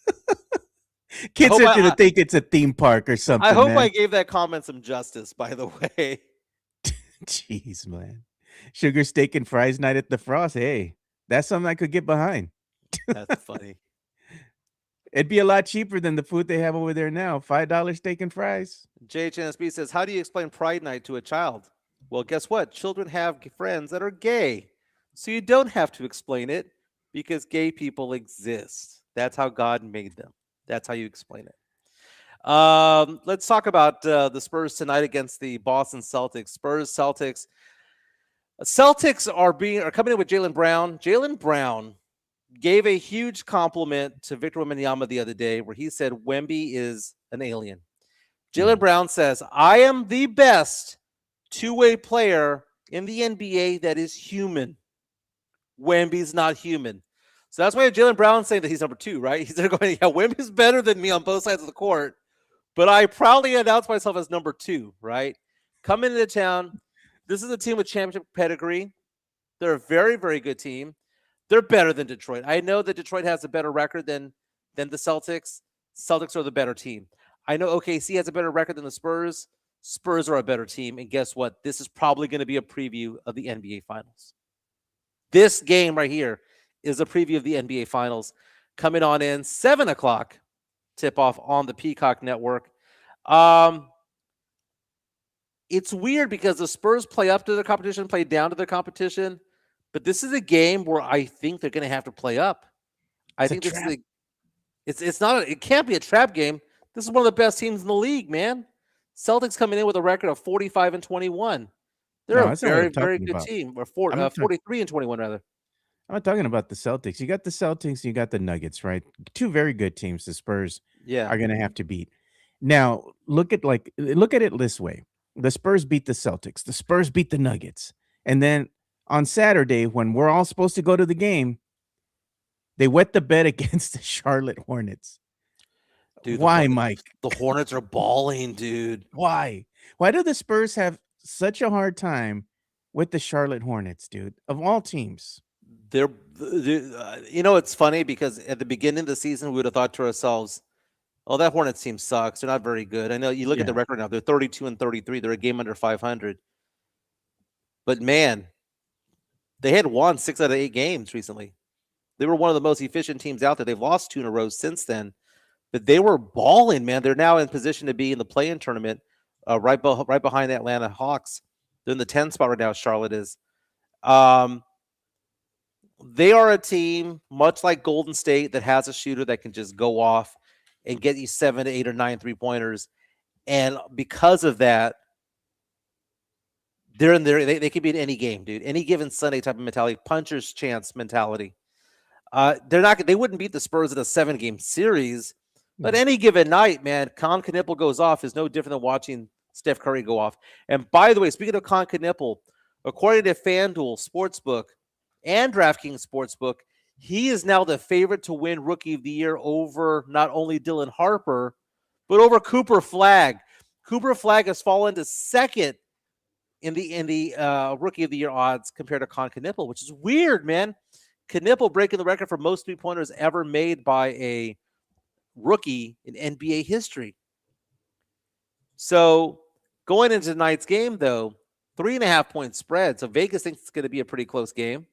I Kids hope are I, gonna I think it's a theme park or I something, hope I man. gave that comment some justice. By the way, Jeez, man. Sugar steak and fries night at the Frost. Hey, that's something I could get behind. that's funny. It'd be a lot cheaper than the food they have over there now. $5 steak and fries. JHNSB says, "How do you explain Pride Night to a child?" Well, guess what? Children have friends that are gay, so you don't have to explain it because gay people exist. That's how God made them. That's how you explain it. Let's talk about the Spurs tonight against the Boston Celtics. Spurs Celtics. Celtics are coming in with Jaylen Brown. Jaylen Brown gave a huge compliment to Victor Wembanyama the other day, where he said Wemby is an alien. Jaylen Brown says, "I am the best two-way player in the NBA that is human. Wemby's not human." So that's why Jaylen Brown's saying that he's number 2, right? He's there going, "Yeah, Wemby's better than me on both sides of the court, but I proudly announce myself as number 2, right?" Coming into town, this is a team with championship pedigree. They're a very, very good team. They're better than Detroit. I know that Detroit has a better record than the Celtics. Celtics are the better team. I know OKC has a better record than the Spurs. Spurs are a better team. And guess what? This is probably going to be a preview of the NBA Finals. This game right here is a preview of the NBA Finals coming on in 7 o'clock tip off on the Peacock Network. It's weird because the Spurs play up to the competition, play down to the competition, but this is a game where I think they're going to have to play up. I It's a think this is trap. it's not it can't be a trap game. This is one of the best teams in the league, man. Celtics coming in with a record of 45-21. They're No, a that's not what very, I'm very talking good about. team. Or I'm not talking. 43-21 rather. I'm not talking about the Celtics. You got the Celtics, you got the Nuggets, right? Two very good teams. The Spurs Yeah. are going to have to beat. Now, look at it this way. The Spurs beat the Celtics. The Spurs beat the Nuggets. And then on Saturday, when we're all supposed to go to the game, they wet the bed against the Charlotte Hornets. Dude, Why, Mike? the Hornets are balling, dude. Why? Why do the Spurs have such a hard time with the Charlotte Hornets, dude? Of all teams. It's funny because at the beginning of the season, we would have thought to ourselves, "Oh, that Hornets team sucks. They're not very good." I know you look at the Yeah. record now; they're 32-33. They're a game under 500. But man, they had won 6 out of 8 games recently. They were one of the most efficient teams out there. They've lost 2 in a row since then, but they were balling, man. They're now in position to be in the play-in tournament, right behind the Atlanta Hawks. They're in the 10 spot right now. Charlotte is. They are a team much like Golden State that has a shooter that can just go off and get you 7 to 8 or 9 3-pointers. And because of that, they're in there. They could be in any game, dude. Any given Sunday type of mentality, puncher's chance mentality. They wouldn't beat the Spurs in a 7-game series, but any given night, man, Con Knipple goes off is no different than watching Steph Curry go off. And by the way, speaking of Con Knipple, according to FanDuel Sportsbook and DraftKings Sportsbook, he is now the favorite to win Rookie of the Year over not only Dylan Harper, but over Cooper Flagg. Cooper Flagg has fallen to second in the Rookie of the Year odds compared to Con Knipple, which is weird, man. Knipple breaking the record for most 3-pointers ever made by a rookie in NBA history. So going into tonight's game, though, 3.5-point spread. So Vegas thinks it's going to be a pretty close game.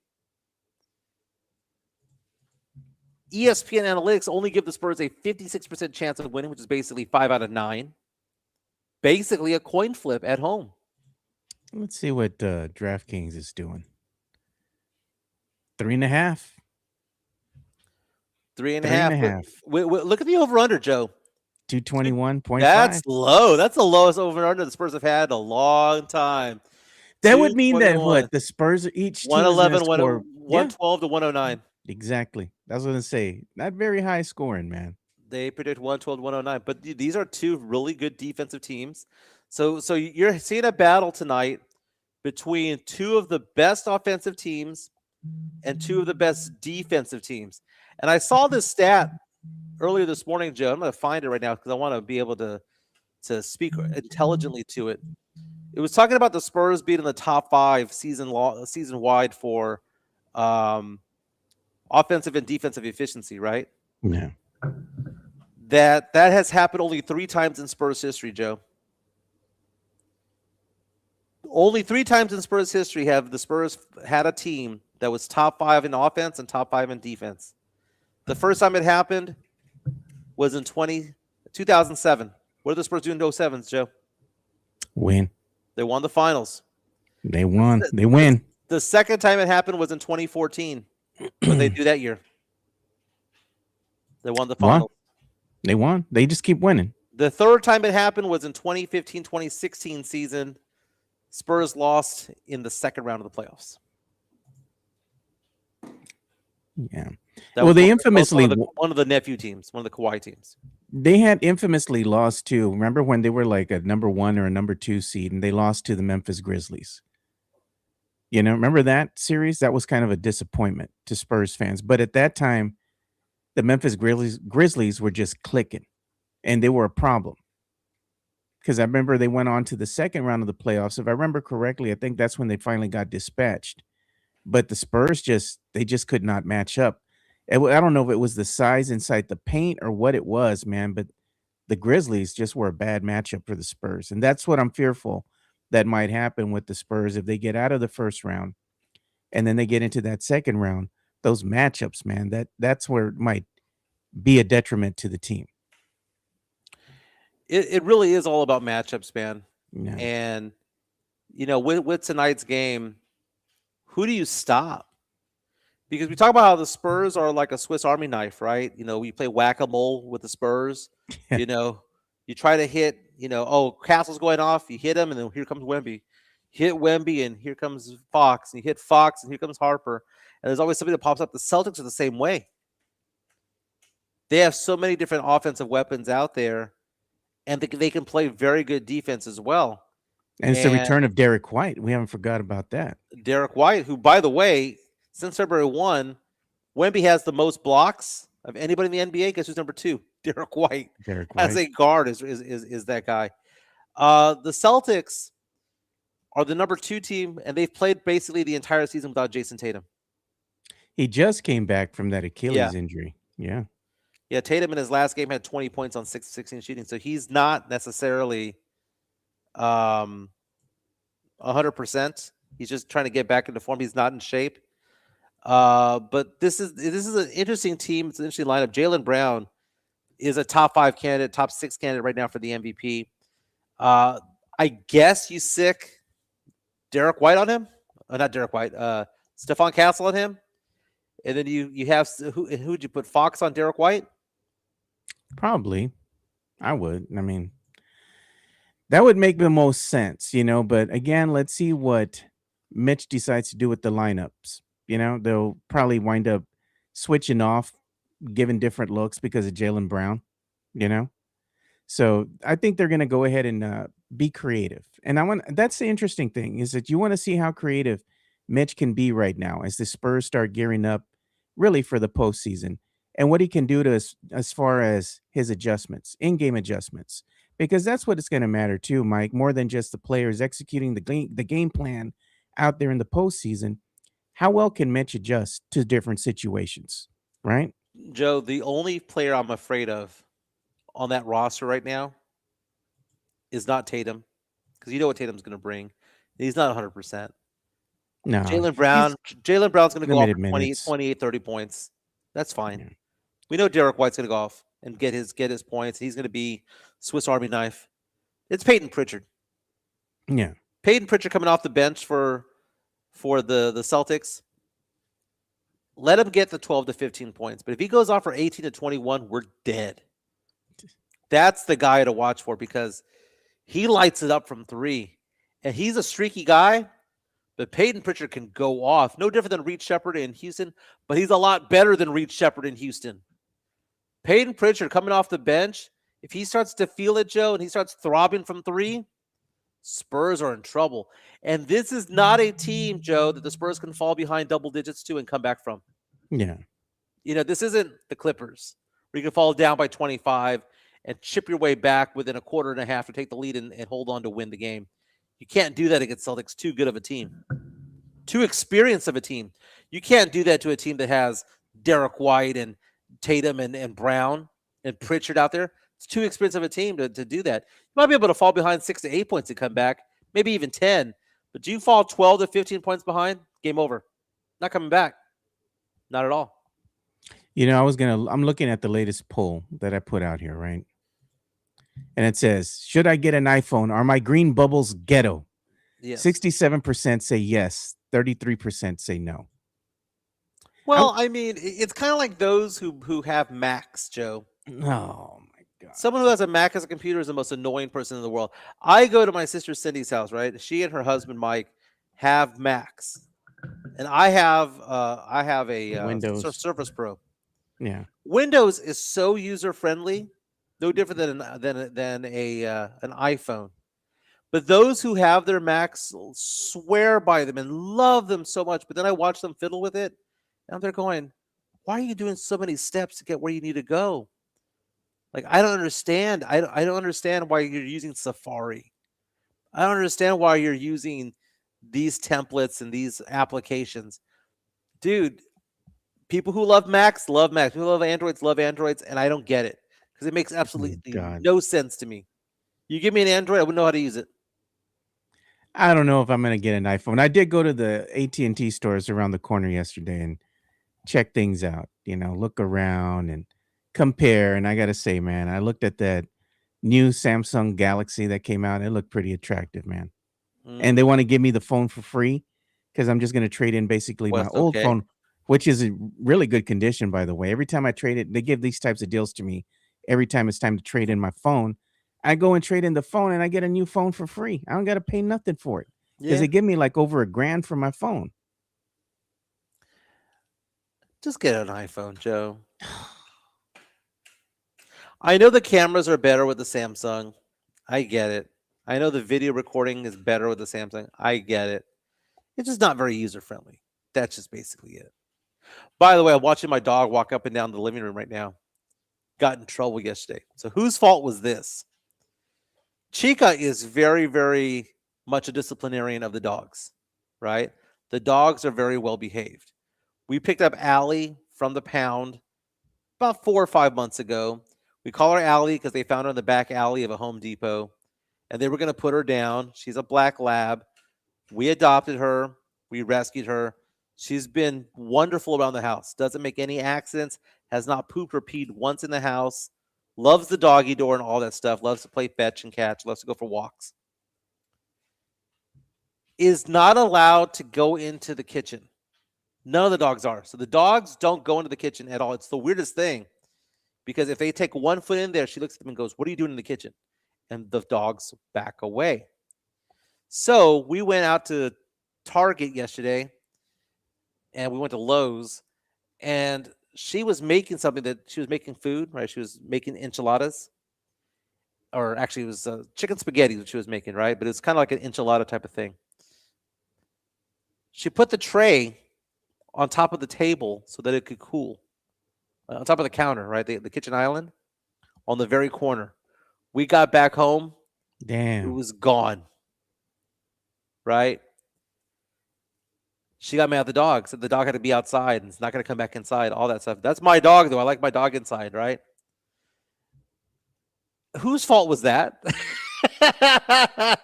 ESPN Analytics only give the Spurs a 56% chance of winning, which is basically 5 out of 9. Basically a coin flip at home. Let's see what DraftKings is doing. 3.5. 3.5. 3.5. Look at the over-under, Joe. 221.5. That's low. That's the lowest over and under the Spurs have had in a long time. That would mean that 221. what the Spurs each team is 111, going to score. 112 to 109. Exactly. That's what I was going to say. Not very high scoring, man. They predict 112 to 109. But these are two really good defensive teams. So you're seeing a battle tonight between two of the best offensive teams and two of the best defensive teams. And I saw this stat earlier this morning, Joe. I'm going to find it right now because I want to be able to speak intelligently to it. It was talking about the Spurs being in the top 5 season wide for offensive and defensive efficiency, right? Yeah. That has happened only 3 times in Spurs history, Joe. Only 3 times in Spurs history have the Spurs had a team that was top 5 in offense and top 5 in defense. The first time it happened was in 2007. What did the Spurs do in 07s, Joe? Win. They won the finals. They won. They win. The second time it happened was in 2014. What did they do that year? They won the finals. They won. They just keep winning. The third time it happened was in 2015-2016 season. Spurs lost in the second round of the playoffs. Yeah. Well, they infamously one of the nephew teams, one of the Kawhi teams. They had infamously lost to. Remember when they were like a number 1 or a number 2 seed, and they lost to the Memphis Grizzlies. You know, remember that series? That was kind of a disappointment to Spurs fans. But at that time, the Memphis Grizzlies were just clicking, and they were a problem. Because I remember they went on to the second round of the playoffs. If I remember correctly, I think that's when they finally got dispatched. But the Spurs just could not match up. I don't know if it was the size inside the paint or what it was, man, but the Grizzlies just were a bad matchup for the Spurs. And that's what I'm fearful that might happen with the Spurs if they get out of the first round and then they get into that second round. Those matchups, man, that's where it might be a detriment to the team. It really is all about matchups, man. Yeah. And, you know, with tonight's game, who do you stop? Because we talk about how the Spurs are like a Swiss Army knife, right? You know, we play whack-a-mole with the Spurs. You know, you try to hit, you know, oh, Castle's going off. You hit him, and then here comes Wemby. Hit Wemby, and here comes Fox. And you hit Fox, and here comes Harper. And there's always somebody that pops up. The Celtics are the same way. They have so many different offensive weapons out there, and they can play very good defense as well. And it's the return of Derek White. We haven't forgot about that. Derek White, who, by the way, since February 1, Wemby has the most blocks of anybody in the NBA. Guess who's number 2? Derek White. As a guard is that guy. The Celtics are the number 2 team, and they've played basically the entire season without Jason Tatum. He just came back from that Achilles injury. Yeah. Yeah, Tatum in his last game had 20 points on 16 shooting, so he's not necessarily 100%. He's just trying to get back into form. He's not in shape. But this is an interesting team. It's an interesting lineup. Jaylen Brown is a top 5 candidate, top 6 candidate right now for the MVP. I guess you sick Derek White on him. Not Derek White. Stephon Castle on him. And then you have who'd you put? Fox on Derek White? Probably. I would. I mean, that would make the most sense, you know. But again, let's see what Mitch decides to do with the lineups. You know, they'll probably wind up switching off, giving different looks because of Jaylen Brown, you know. So I think they're going to go ahead and be creative. And that's the interesting thing is that you want to see how creative Mitch can be right now as the Spurs start gearing up really for the postseason and what he can do to us as far as his adjustments, in-game adjustments, because that's what it's going to matter too, Mike, more than just the players executing the game plan out there in the postseason. How well can Mitch adjust to different situations, right? Joe, the only player I'm afraid of on that roster right now is not Tatum, because you know what Tatum's going to bring. He's not 100%. No. Jaylen Brown's going to go off for 20, minutes. 28, 30 points. That's fine. Yeah. We know Derek White's going to go off and get his points. He's going to be Swiss Army knife. It's Peyton Pritchard. Yeah. Peyton Pritchard coming off the bench for the Celtics. Let him get the 12 to 15 points. But if he goes off for 18 to 21, we're dead. That's the guy to watch for because he lights it up from 3. And he's a streaky guy, but Peyton Pritchard can go off. No different than Reed Shepherd in Houston, but he's a lot better than Reed Shepherd in Houston. Peyton Pritchard coming off the bench, if he starts to feel it, Joe, and he starts throbbing from 3, Spurs are in trouble. And this is not a team, Joe, that the Spurs can fall behind double digits to and come back from. Yeah. This isn't the Clippers where you can fall down by 25 and chip your way back within a quarter and a half to take the lead and hold on to win the game. You can't do that against Celtics. Too good of a team. Too experienced of a team. You can't do that to a team that has Derek White and Tatum and Brown and Pritchard out there. It's too expensive of a team to do that. You might be able to fall behind 6 to 8 points and come back, maybe even 10. But do you fall 12 to 15 points behind? Game over. Not coming back. Not at all. I'm looking at the latest poll that I put out here, right? And it says, should I get an iPhone? Are my green bubbles ghetto? Yes. 67% say yes. 33% say no. Well, I mean, it's kind of like those who have Macs, Joe. Oh, my God. Someone who has a Mac as a computer is the most annoying person in the world. I go to my sister Cindy's house, right? She and her husband Mike have Macs, and I have a Windows. Surface Pro. Yeah. Windows is so user friendly, no different than an iPhone. But those who have their Macs swear by them and love them so much. But then I watch them fiddle with it, and they're going, "Why are you doing so many steps to get where you need to go?" Like, I don't understand. I don't understand why you're using Safari. I don't understand why you're using these templates and these applications. Dude, people who love Macs love Macs. People who love Androids, and I don't get it because it makes absolutely no sense to me. You give me an Android, I wouldn't know how to use it. I don't know if I'm going to get an iPhone. I did go to the AT&T stores around the corner yesterday and check things out, look around and compare. And I got to say, man, I looked at that new Samsung Galaxy that came out. It looked pretty attractive, man. And they want to give me the phone for free because I'm just going to trade in basically my old phone, which is in really good condition, by the way. Every time I trade it, they give these types of deals to me. Every time it's time to trade in my phone, I go and trade in the phone and I get a new phone for free. I don't got to pay nothing for it because they give me like over $1,000 for my phone. Just get an iPhone, Joe. I know the cameras are better with the Samsung. I get it. I know the video recording is better with the Samsung. I get it. It's just not very user-friendly. That's just basically it. By the way, I'm watching my dog walk up and down the living room right now. Got in trouble yesterday. So whose fault was this? Chica is very, very much a disciplinarian of the dogs, right? The dogs are very well behaved. We picked up Allie from the pound about 4 or 5 months ago. We call her Allie because they found her in the back alley of a Home Depot, and they were going to put her down. She's a black lab. We adopted her. We rescued her. She's been wonderful around the house. Doesn't make any accidents. Has not pooped or peed once in the house. Loves the doggy door and all that stuff. Loves to play fetch and catch. Loves to go for walks. Is not allowed to go into the kitchen. None of the dogs are. So the dogs don't go into the kitchen at all. It's the weirdest thing. Because if they take 1 foot in there, she looks at them and goes, "What are you doing in the kitchen?" And the dogs back away. So we went out to Target yesterday. And we went to Lowe's. And she was making something that she was making food, right? She was making enchiladas. Or actually, it was chicken spaghetti that she was making, right? But it was kind of like an enchilada type of thing. She put the tray on top of the table so that it could cool. On top of the counter, right? The kitchen island on the very corner. We got back home. Damn. It was gone. Right? She got mad at the dog. Said the dog had to be outside and it's not going to come back inside. All that stuff. That's my dog, though. I like my dog inside, right? Whose fault was that?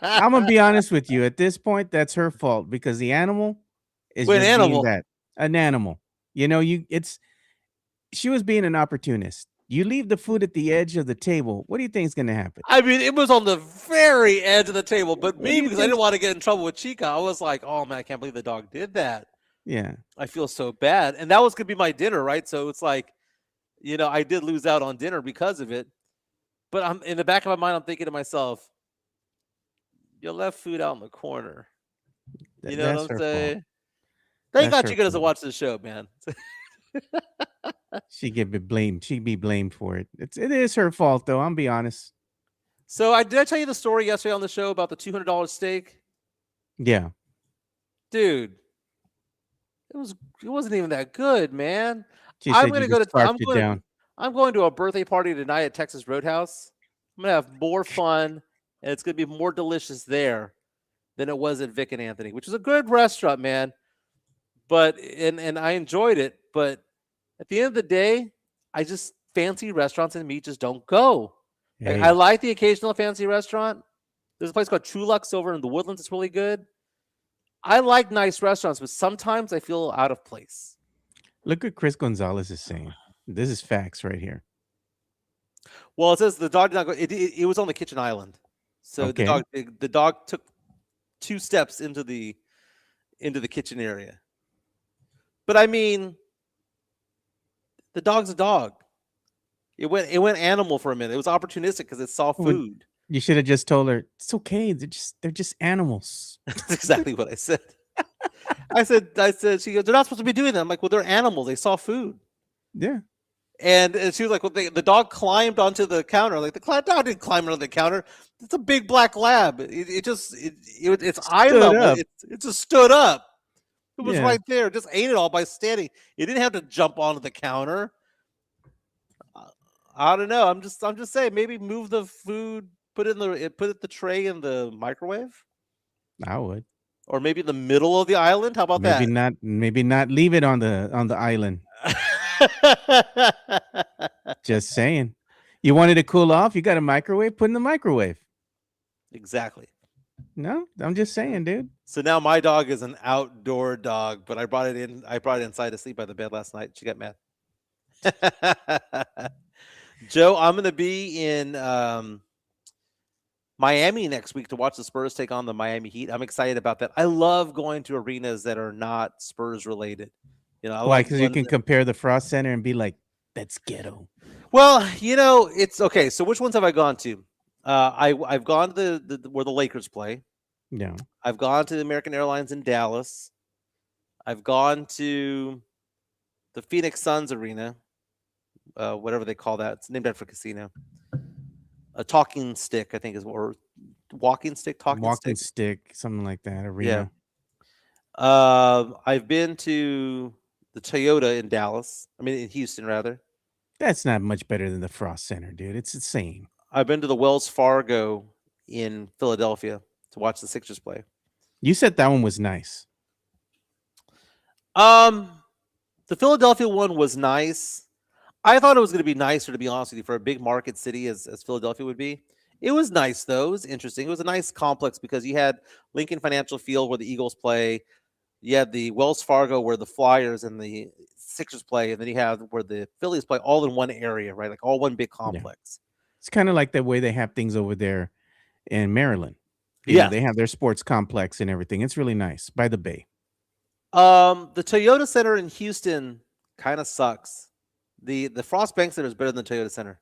I'm going to be honest with you. At this point, that's her fault because the animal is just being that. An animal. She was being an opportunist. You leave the food at the edge of the table. What do you think is going to happen? I mean, it was on the very edge of the table, but me, because I didn't want to get in trouble with Chica, I was like, "Oh man, I can't believe the dog did that." Yeah, I feel so bad, and that was going to be my dinner, right? So it's like, I did lose out on dinner because of it. But I'm in the back of my mind, I'm thinking to myself, you left food out in the corner. You know what That's I'm her fault. saying? Thank That's God her she doesn't fault. watch the show, man. She get be blamed. She'd be blamed for it. It is her fault though. I'm be honest. So did I tell you the story yesterday on the show about the $200 steak? Yeah. Dude, it was it wasn't even that good, man. She said you just scarfed it down. I'm going to a birthday party tonight at Texas Roadhouse. I'm gonna have more fun, and it's gonna be more delicious there than it was at Vic and Anthony, which is a good restaurant, man. But and I enjoyed it, but at the end of the day, I just fancy restaurants and me just don't go. Like I Hey, like the occasional fancy restaurant. There's a place called True Lux over in the Woodlands. It's really good. I like nice restaurants, but sometimes I feel out of place. look what Chris Gonzalez is saying. This is facts right here. Well, it says the dog did not go. It was on the kitchen island, so Okay. the dog took 2 steps into the kitchen area. But I mean, the dog's a dog. It went animal for a minute. It was opportunistic because it saw Well, food. you should have just told her it's okay. They're just animals. That's exactly what I said. I said. She goes, they're not supposed to be doing that. I'm like, well, they're animals. They saw food. Yeah. And she was like, well, the dog climbed onto the counter. Like, the dog didn't climb onto the counter. It's a big black lab. It's eye Stood level. up. It just stood up. It was Yeah. right there. It just ate it all by standing. It didn't have to jump onto the counter. I don't know. I'm just saying. Maybe move the food. Put the tray in the microwave, I would. or maybe in the middle of the island. How about Maybe that? not. Maybe not leave it on the island. Just saying. You wanted to cool off? You got a microwave? Put in the microwave. Exactly. No, I'm just saying, dude. So now my dog is an outdoor dog, but I brought it in. I brought it inside to sleep by the bed last night. She got mad. Joe, I'm going to be in Miami next week to watch the Spurs take on the Miami Heat. I'm excited about that. I love going to arenas that are not Spurs related. You know, I Why? like Because you ones can that- compare the Frost Center and be like, that's ghetto. Well, it's okay. So which ones have I gone to? I've gone to the where the Lakers play. Yeah. I've gone to the American Airlines in Dallas. I've gone to the Phoenix Suns arena, whatever they call that. It's named after a casino. A talking stick, I think, or walking stick, talking Walking stick. stick, something like that. Yeah. Arena. I've been to the Toyota in Dallas. I mean, in Houston, rather. That's not much better than the Frost Center, dude. It's the same. I've been to the Wells Fargo in Philadelphia to watch the Sixers play. You said that one was nice. The Philadelphia one was nice. I thought it was going to be nicer, to be honest with you, for a big market city as Philadelphia would be. It was nice, though. It was interesting. It was a nice complex because you had Lincoln Financial Field where the Eagles play. You had the Wells Fargo where the Flyers and the Sixers play, and then you have where the Phillies play, all in one area, right? Like all one big complex. It's kind of like the way they have things over there in Maryland. Yeah. They have their sports complex and everything. It's really nice by the bay. The Toyota Center in Houston kind of sucks. The Frost Bank Center is better than the Toyota Center.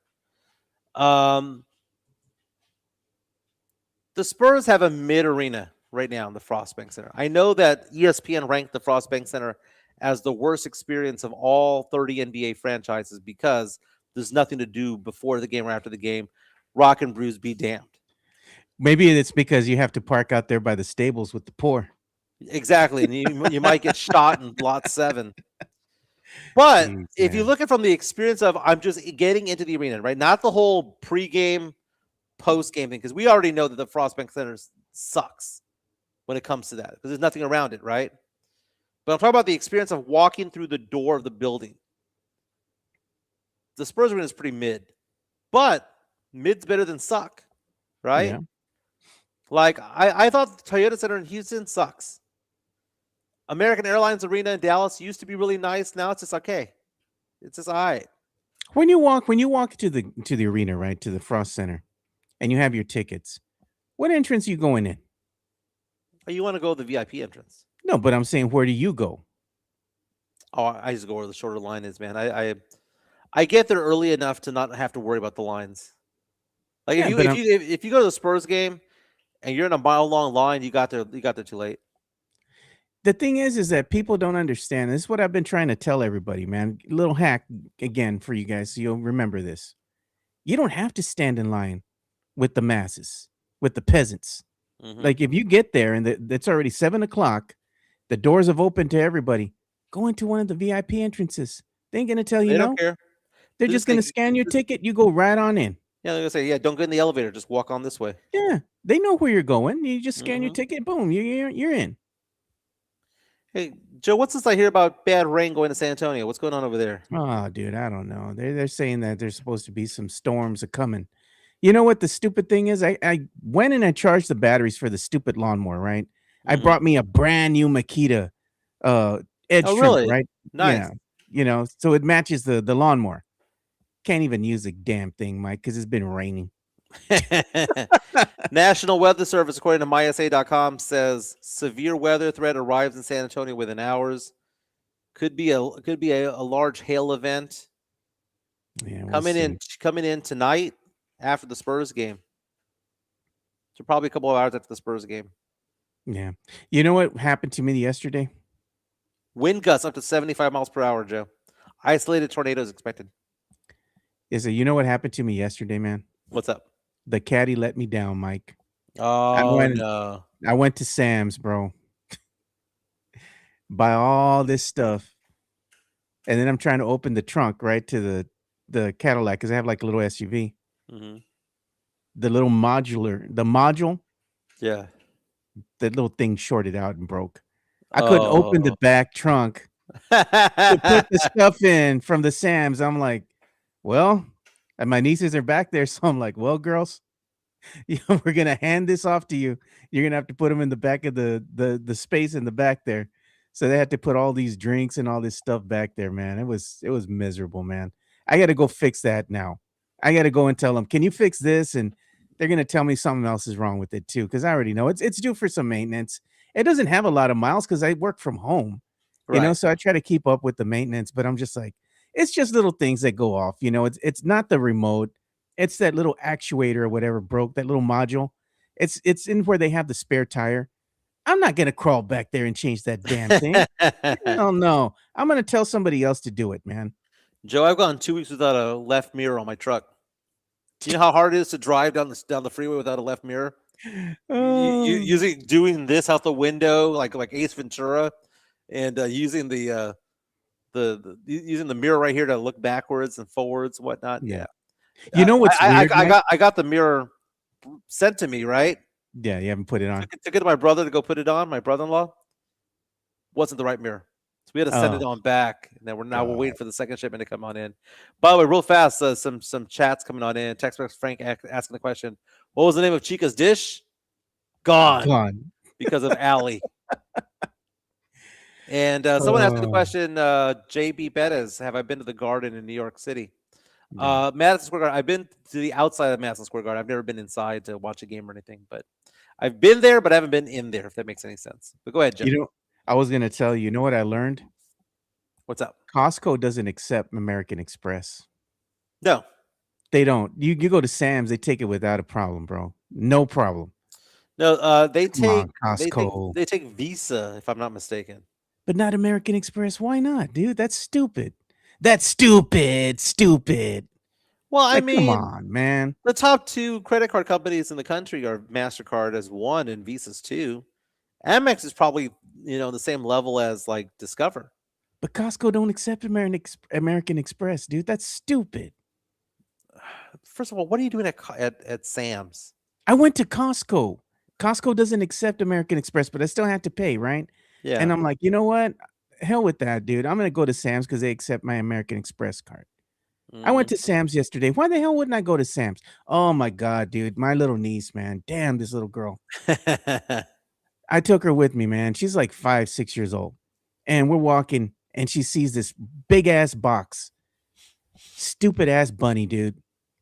The Spurs have a mid arena right now in the Frost Bank Center. I know that ESPN ranked the Frost Bank Center as the worst experience of all 30 NBA franchises because there's nothing to do before the game or after the game. Rock and brews be damned. Maybe it's because you have to park out there by the stables with the poor. Exactly. And you might get shot in lot 7. But Jeez, if you man. look at from the experience of I'm just getting into the arena, right? Not the whole pregame, postgame thing, because we already know that the Frostbank Center sucks when it comes to that because there's nothing around it, right? But I'm talking about the experience of walking through the door of the building. The Spurs arena is pretty mid, but mid's better than suck, right? Yeah. Like I thought the Toyota Center in Houston sucks. American Airlines Arena in Dallas used to be really nice. Now it's just okay. It's just all right. When you walk to the arena, right, to the Frost Center, and you have your tickets, what entrance are you going in? Oh, you want to go to the VIP entrance? No, but I'm saying, where do you go? Oh, I just go where the shorter line is, man. I get there early enough to not have to worry about the lines. Like Yeah, but if you go to the Spurs game and you're in a mile long line, you got there too late. the thing is that people don't understand. This is what I've been trying to tell everybody, man. Little hack again for you guys, so you'll remember this. You don't have to stand in line with the masses, with the peasants. Hmm. Like if you get there and it's already 7 o'clock, the doors have opened to everybody. Go into one of the VIP entrances. They ain't gonna tell you They don't no. care. They're They just just gonna think, scan your ticket. You go right on in. yeah, they're gonna say, yeah, don't get in the elevator. Just walk on this way. Yeah, they know where you're going. You just scan your Hmm. ticket. Boom, you're in. Hey, Joe, what's this I hear about bad rain going to San Antonio? What's going on over there? Oh, dude, I don't know. They're saying that there's supposed to be some storms a coming. You know what the stupid thing is? I went and I charged the batteries for the stupid lawnmower, right? I Hmm. brought me a brand new Makita edge Oh, trimmer, really? right? Nice. Yeah. So it matches the lawnmower. Can't even use the damn thing, Mike, because it's been raining. National Weather Service, according to mysa.com, says severe weather threat arrives in San Antonio within hours. Could be a large hail event Yeah, we'll see. coming in tonight after the Spurs game. So probably a couple of hours after the Spurs game. Yeah. You know what happened to me yesterday? Wind gusts up to 75 miles per hour, Joe. Isolated tornadoes expected. You know what happened to me yesterday, man? What's up? The caddy let me down, Mike. I Oh went no. I went to Sam's, bro. Buy all this stuff. And then I'm trying to open the trunk, right, to the Cadillac because I have like a little SUV. Hmm. The module, Yeah. that little thing shorted out and broke. I couldn't open the Oh. back trunk to put the stuff in from the Sam's. I'm like, well, and my nieces are back there, so I'm like, well, girls, we're gonna hand this off to you. You're gonna have to put them in the back of the space in the back there. So they had to put all these drinks and all this stuff back there, man. It was miserable, man. I got to go fix that now. I got to go and tell them, can you fix this? And they're gonna tell me something else is wrong with it too, because I already know it's due for some maintenance. It doesn't have a lot of miles because I work from home, Right. so I try to keep up with the maintenance, but I'm just like, it's just little things that go off. It's not the remote, it's that little actuator or whatever broke, that little module. It's in where they have the spare tire. I'm not gonna crawl back there and change that damn thing. Hell no. I'm gonna tell somebody else to do it, man. Joe, I've gone 2 weeks without a left mirror on my truck. You know how hard it is to drive down the freeway without a left mirror? Oh, Doing this out the window like Ace Ventura, and using using the mirror right here to look backwards and forwards and whatnot. yeah. Yeah, You know what's weird, Mike? I got the mirror sent to me, right? Yeah, you haven't put it on. Took it to my brother to go put it on. My brother-in-law wasn't the right mirror, so we had to send it Oh, on back. And then we're God. waiting for the second shipment to come on in. By the way, real fast, some chats coming on in. Text box Frank asking the question: what was the name of Chica's dish? Gone Gone. because of Allie. And someone asked me the Oh, question, JB Bettis, have I been to the Garden in New York City? yeah. Madison Square Garden. I've been to the outside of Madison Square Garden. I've never been inside to watch a game or anything, but I've been there, but I haven't been in there, if that makes any sense. But go ahead, Joe. I was gonna tell you, you know what I learned? What's up? Costco doesn't accept American Express. No, They don't. You go to Sam's, they take it without a problem, bro. No problem. no. Come on, Costco. They take Visa, if I'm not mistaken. But not American Express. Why not, dude? That's stupid. That's stupid. Stupid. Well, I Like, come mean, on, man. the top two credit card companies in the country are Mastercard as one and Visa's two. Amex is probably the same level as like Discover. But Costco don't accept American Express, dude. That's stupid. First of all, what are you doing at Sam's? I went to Costco. Costco doesn't accept American Express, but I still had to pay, right? And Yeah. I'm like, you know what? Hell with that, dude. I'm gonna go to Sam's because they accept my American Express card. I went Mhm. to Sam's yesterday. Why the hell wouldn't I go to Sam's? Oh my God, dude. My little niece, man. Damn, this little girl. I took her with me, man. She's like 5, 6 years old. And we're walking, and she sees this big ass box. Stupid ass bunny, dude.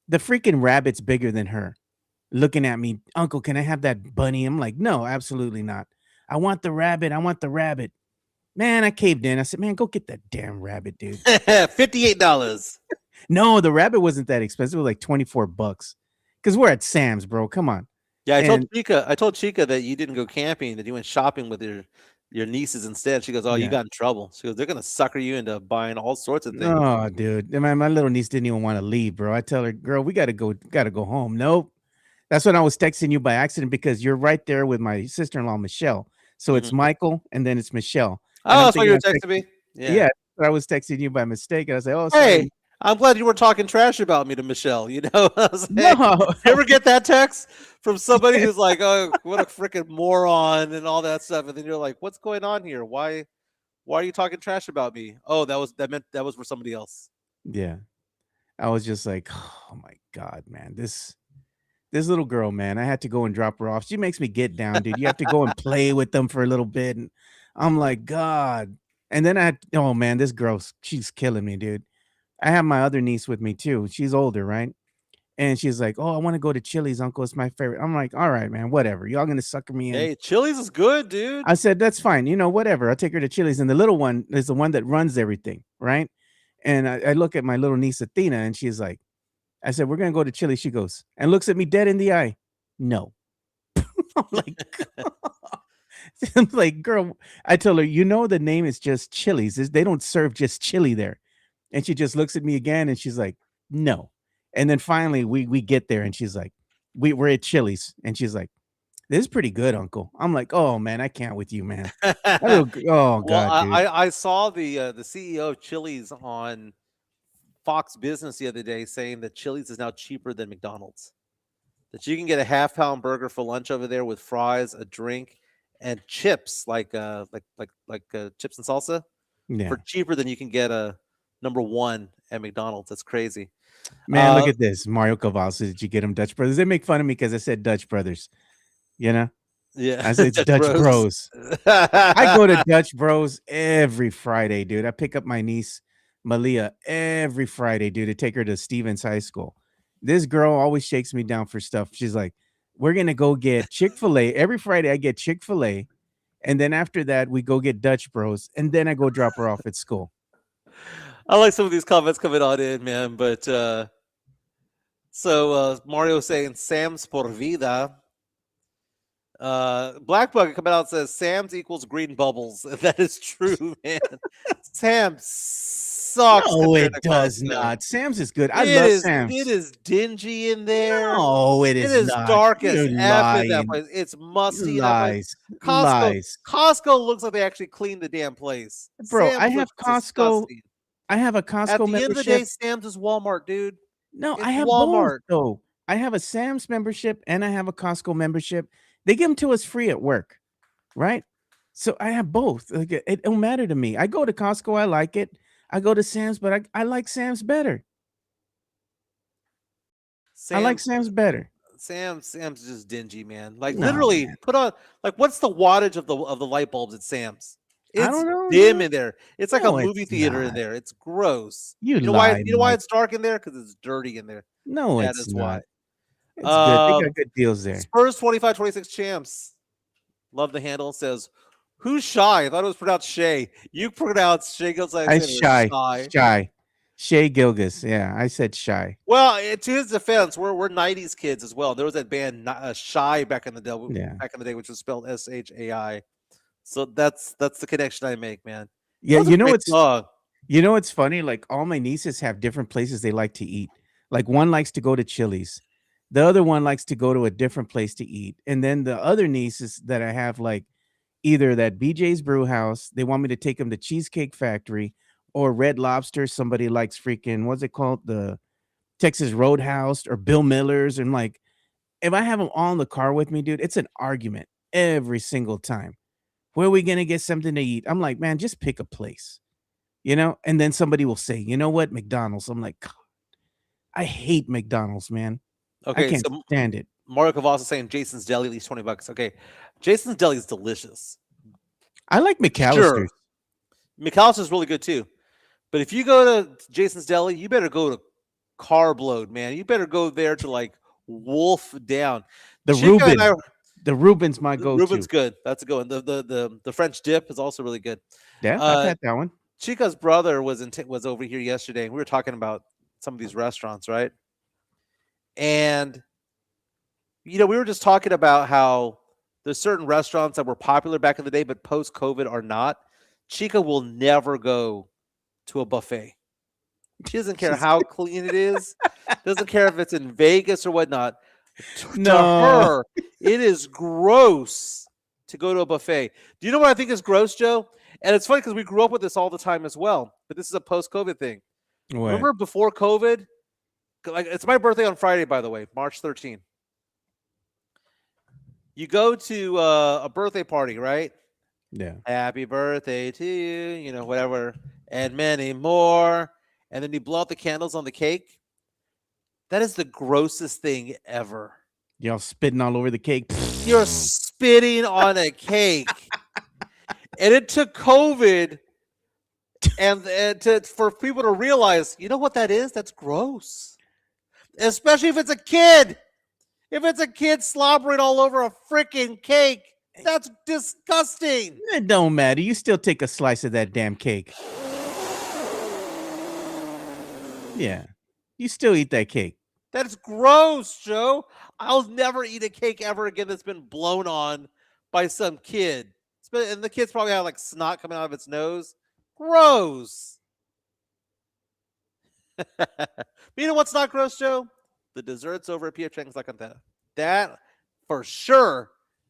The freaking rabbit's bigger than her. Looking at me, Uncle, can I have that bunny? I'm like, no, absolutely not. I want the rabbit. I want the rabbit. Man, I caved in. I said, man, go get that damn rabbit, dude. $58. No, the rabbit wasn't that expensive. It was like $24. because we're at Sam's, bro. Come on. Yeah, And I told Chica that you didn't go camping, that you went shopping with your nieces instead. She goes, "Oh, you yeah, got in trouble." She goes, "They're gonna sucker you into buying all sorts of things." no, dude. My little niece didn't even want to leave, bro. I tell her, girl, we gotta go home. Nope. That's when I was texting you by accident because you're right there with my sister-in-law, Michelle. So it's Mhm. Michael and then it's Michelle. And Oh, I'm that's why thinking you I were was texting texting, me. Yeah. yeah, I was texting you by mistake. And I was like, oh, sorry. Hey, I'm glad you weren't talking trash about me to Michelle. You know, I was No. like, you ever get that text from somebody who's like, "Oh, what a freaking moron" and all that stuff, and then you're like, "What's going on here? Why are you talking trash about me?" Oh, that was for somebody else. Yeah. I was just like, oh my God, man. This little girl, man, I had to go and drop her off. She makes me get down, dude. You have to go and play with them for a little bit. And I'm like, God. And then oh man, this girl, she's killing me, dude. I have my other niece with me too. She's older, right? And she's like, oh, I want to go to Chili's, uncle. It's my favorite. I'm like, all right, man, whatever. Y'all gonna sucker me in. Hey, Chili's is good, dude. I said, that's fine. Whatever. I'll take her to Chili's. And the little one is the one that runs everything, right? And I look at my little niece Athena, and she's like, I said, we're gonna go to Chili's. She goes and looks at me dead in the eye. No. I'm like, I'm like, girl, I tell her, the name is just Chili's. They don't serve just chili there. And she just looks at me again and she's like, no. And then finally we get there and she's like, we're at Chili's. And she's like, this is pretty good, uncle. I'm like, oh man, I can't with you, man. Oh Well, God, dude. I saw the CEO of Chili's on Fox Business the other day saying that Chili's is now cheaper than McDonald's. That you can get a half-pound burger for lunch over there with fries, a drink, and chips like chips and salsa for Yeah. cheaper than you can get a number one at McDonald's. That's crazy. Man, look Uh, at this. Mario Cavallo said, did you get him Dutch Brothers? They make fun of me because I said Dutch Brothers. You know? yeah, I said it's Dutch Dutch Bros. Bros. I go to Dutch Bros every Friday, dude. I pick up my niece Malia every Friday, dude, to take her to Stevens High School. This girl always shakes me down for stuff. She's like, we're gonna go get Chick-fil-A. Every Friday I get Chick-fil-A. And then after that, we go get Dutch Bros. And then I go drop her off at school. I like some of these comments coming on in, man. But Mario saying Sam's por vida. Black Bucket coming out and says Sam's equals green bubbles. That is true, man. Sam sucks No, compared it to does Costco. not. Sam's is good. I It love is it Sam's. is dingy in there. No, it It is is not. dark as You're F in that lying. place. It's musty in that place. Lies. Costco Lies. Costco looks like they actually cleaned the damn place. Bro, I Sam's have looks Costco. disgusting. I have a At Costco the end of the day, membership. Sam's is Walmart, dude. No, I It's have both Walmart. though. I have a Sam's membership and I have a Costco membership. They give them to us free at work, right? So I have both. Like it don't matter to me. I go to Costco, I like it. I go to Sam's, but I like Sam's better. I like Sam's Sam's better. Sam's just dingy, man. Like No, literally man. put on like what's the wattage of the light bulbs at Sam's? I It's don't know, dim dude. in there. It's like a No, movie it's theater in not. there. It's gross. You lie, You know why Mike. it's dark in there? Because it's dirty in there. No, That it's is why. not. It's good. They got good deals there. Spurs 25-26 champs. Love the handle. It says, who's Shy? I thought it was pronounced Shay. You pronounced Shai I Gilgeous-Alexander as shy. Shy. Shy. Shai Gilgeous. Yeah, I said shy. Well, to his defense, we're '90s kids as well. There was that band Shy back in the Yeah. day, which was spelled Shai. So that's the connection I make, man. Yeah, That was a great song. it's funny, like, all my nieces have different places they like to eat. Like, one likes to go to Chili's. The other one likes to go to a different place to eat. And then the other nieces that I have, like, either that BJ's Brew House, they want me to take them to Cheesecake Factory, or Red Lobster. Somebody likes freaking, what's it called? The Texas Roadhouse or Bill Miller's. And, like, if I have them all in the car with me, dude, it's an argument every single time. Where are we gonna get something to eat? I'm like, man, just pick a place, And then somebody will say, you know what, McDonald's. I'm like, God, I hate McDonald's, man. I Okay, can't so stand it. Mario Cavallo saying Jason's Deli, at least $20. Okay, Jason's Deli is delicious. I like Sure, McAllister's. McAllister's really good too. But if you go to Jason's Deli, you better go to Carb Load, man. You better go there to like wolf down. The Chica and I, Reuben's my Reuben's go-to. good. That's a good one. The French dip is also really good. Yeah, I've Uh, had that one. Chica's brother was over here yesterday, and we were talking about some of these restaurants, right? And We were just talking about how there's certain restaurants that were popular back in the day, but post COVID are not. Chica will never go to a buffet. She doesn't care She's how clean it is. Doesn't care if it's in Vegas or whatnot. To no. her, it is gross to go to a buffet. Do you know what I think is gross, Joe? And it's funny because we grew up with this all the time as well. But this is a post-COVID thing. What? Remember before COVID? Like, it's my birthday on Friday, by the way, March 13th. You go to a birthday party, right? Yeah. Happy birthday to you, whatever, and many more. And then you blow out the candles on the cake. That is the grossest thing ever. Y'all spitting all over the cake. You're spitting on a cake. And it took COVID for people to realize, you know what that is? That's gross. Especially if it's a kid. If it's a kid slobbering all over a freaking cake, that's disgusting. It don't matter. You still take a slice of that damn cake. Yeah. You still eat that cake. That's gross, Joe. I'll never eat a cake ever again that's been blown on by some kid. And the kid's probably had like snot coming out of its nose. Gross. But you know what's not gross, Joe? The desserts over at P.F. Chang's La Cantera. That for sure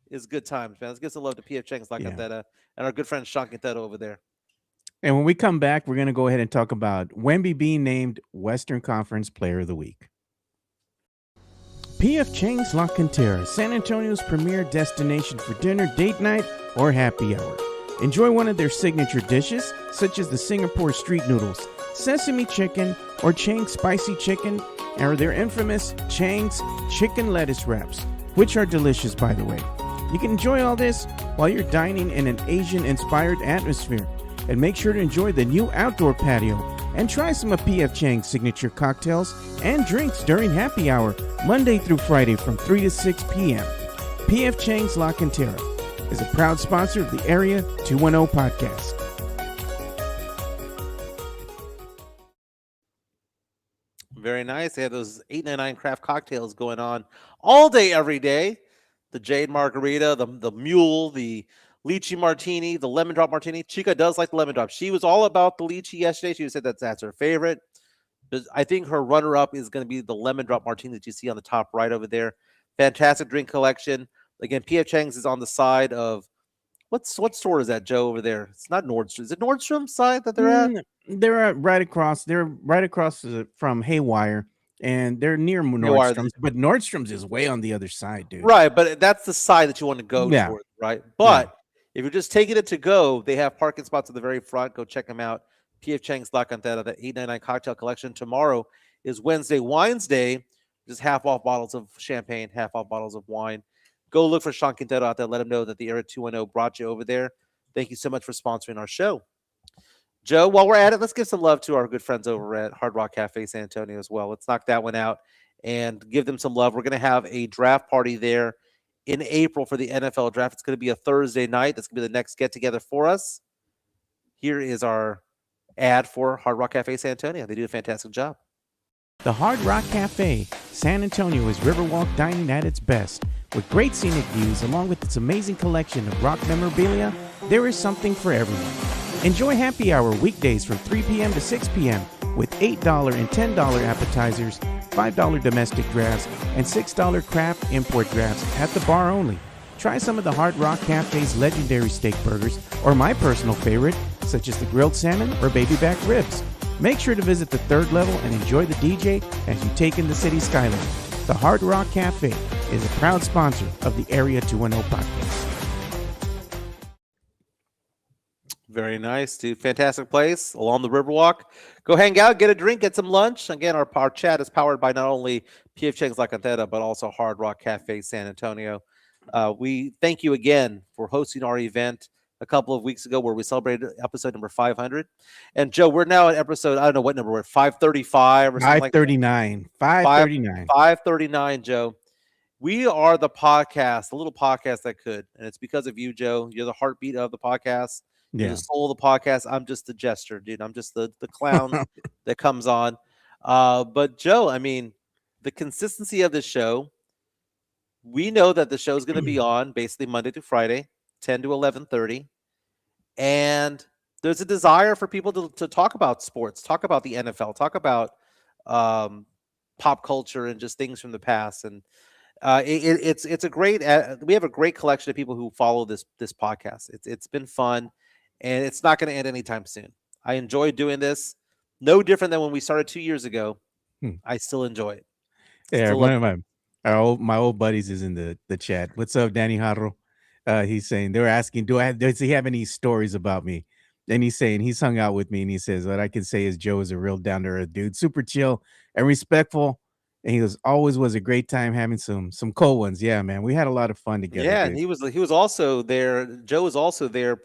is good times, man. Let's give some love to P.F. Chang's La Cantera and our good friend Sean Quintero over there. And when we come back, we're going to go ahead and talk about Wemby being named Western Conference Player of the Week. P.F. Chang's La Cantera, San Antonio's premier destination for dinner, date night, or happy hour. Enjoy one of their signature dishes, such as the Singapore street noodles, sesame chicken, or Chang's spicy chicken, or their infamous Chang's chicken lettuce wraps, which are delicious, by the way. You can enjoy all this while you're dining in an Asian-inspired atmosphere. And make sure to enjoy the new outdoor patio and try some of P.F. Chang's signature cocktails and drinks during happy hour, Monday through Friday from 3 to 6 p.m. P.F. Chang's La Cantera is a proud sponsor of the Area 210 podcast. Very nice. They have those $8.99 craft cocktails going on all day, every day. The Jade Margarita, the Mule, the Lychee Martini, the Lemon Drop Martini. Chica does like the Lemon Drop. She was all about the Lychee yesterday. She said that's her favorite. But I think her runner-up is going to be the Lemon Drop Martini that you see on the top right over there. Fantastic drink collection. Again, P.F. Chang's is on the side of what store is that, Joe, over there? It's not Nordstrom. Is it Nordstrom's side that they're at? They're right across. They're right across from Haywire, and they're near Nordstrom's. But Nordstrom's is way on the other side, dude. Right, but that's the side that you want to go towards, right? But if you're just taking it to go, they have parking spots at the very front. Go check them out. P.F. Chang's La Cantera, the $8.99 cocktail collection. Tomorrow is Wednesday Wines Day. Just half off bottles of champagne, half off bottles of wine. Go look for Sean Quintero out there. Let him know that the Area 210 brought you over there. Thank you so much for sponsoring our show. Joe, while we're at it, let's give some love to our good friends over at Hard Rock Cafe San Antonio as well. Let's knock that one out and give them some love. We're going to have a draft party there in April for the NFL draft. It's going to be a Thursday night. That's going to be the next get-together for us. Here is our ad for Hard Rock Cafe San Antonio. They do a fantastic job. The Hard Rock Cafe San Antonio is Riverwalk dining at its best. With great scenic views along with its amazing collection of rock memorabilia, there is something for everyone. Enjoy happy hour weekdays from 3 p.m. to 6 p.m. with $8 and $10 appetizers, $5 domestic drafts, and $6 craft import drafts at the bar only. Try some of the Hard Rock Cafe's legendary steak burgers, or my personal favorite, such as the grilled salmon or baby back ribs. Make sure to visit the third level and enjoy the DJ as you take in the city skyline. The Hard Rock Cafe is a proud sponsor of the Area 210 podcast. Very nice, dude. Fantastic place along the Riverwalk. Go hang out, get a drink, get some lunch. Again, our chat is powered by not only P.F. Chang's La Cantera, but also Hard Rock Cafe San Antonio. We thank you again for hosting our event a couple of weeks ago where we celebrated episode number 500. And Joe, we're now at episode, I don't know what number we're at, 535 or something like that. 539. 539. 539, Joe. We are the podcast, the little podcast that could. And it's because of you, Joe. You're the heartbeat of the podcast. You're the soul of the podcast. I'm just the jester, dude. I'm just the clown that comes on. But Joe, I mean, the consistency of this show, We know that the show's going to be on basically Monday to Friday, 10 to 11:30, and there's a desire for people to talk about sports, talk about the NFL, talk about um, pop culture and just things from the past. And it's a great. We have a great collection of people who follow this podcast. It's been fun, and it's not going to end anytime soon. I enjoy doing this. No different than when we started 2 years ago. Hmm. I still enjoy it. Yeah, Still love one of doing it. my old buddies is in the chat. What's up, Danny Harro? He's saying they're asking, does he have any stories about me? And he's saying he's hung out with me, and he says what I can say is Joe is a real down to earth dude, super chill and respectful. And he goes, always was a great time having some cold ones. Yeah, man, we had a lot of fun together, Yeah, and dude. he was also there. Joe was also there,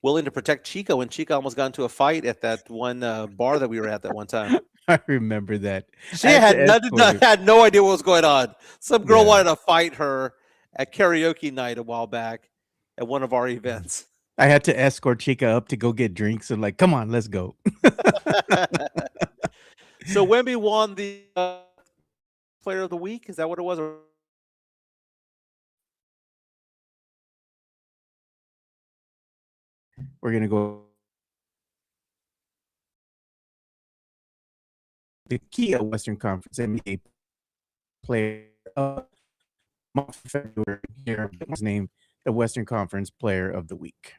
willing to protect Chico when Chico almost got into a fight at that one bar that we were at that one time. I remember that. She I had to had escort her. had no idea what was going on. Some girl Yeah. wanted to fight her at karaoke night a while back at one of our events. I had to escort Chica up to go get drinks and like, come on, let's go. So Wemby won the Player of the Week. Is that what it was? We're gonna go the Kia Western Conference NBA player of month of February here was named the Western Conference Player of the Week.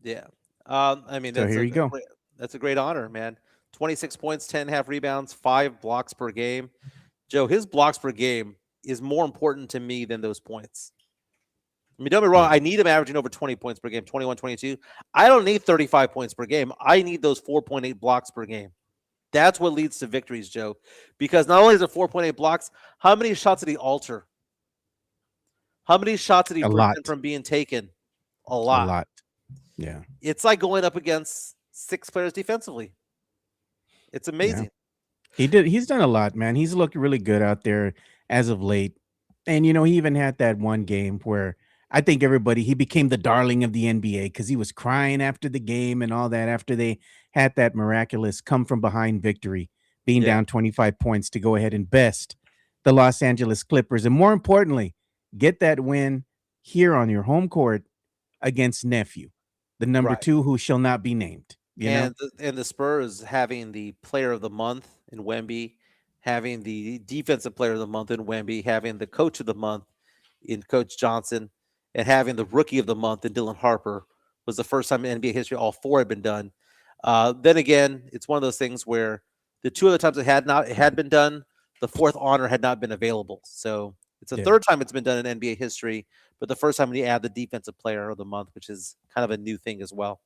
Yeah. I mean, So here you go. that's a great honor, man. 26 points, 10.5 rebounds, 5 blocks per game. Joe, his blocks per game is more important to me than those points. I mean, don't be wrong. Yeah. I need him averaging over 20 points per game, 21, 22. I don't need 35 points per game. I need those 4.8 blocks per game. That's what leads to victories, Joe. Because not only is it 4.8 blocks, how many shots did he alter? How many shots did he A prevent lot. from being taken? A A lot. lot. Yeah. It's like going up against 6 players defensively. It's Yeah. amazing. He's done a lot, man. He's looked really good out there as of late. And he even had that one game where I think he became the darling of the NBA because he was crying after the game and all that after they had that miraculous come from behind victory, being Yeah. down 25 points to go ahead and best the Los Angeles Clippers. And more importantly, get that win here on your home court against Nephew, the number Right. 2 who shall not be named. And the Spurs having the player of the month in Wemby, having the defensive player of the month in Wemby, having the coach of the month in Coach Johnson, and having the rookie of the month in Dylan Harper was the first time in NBA history all 4 had been done. Then again, it's one of those things where the 2 other times it had been done, the 4th honor had not been available. So it's the Yeah. 3rd time it's been done in NBA history, but the first time when you add the defensive player of the month, which is kind of a new thing as well.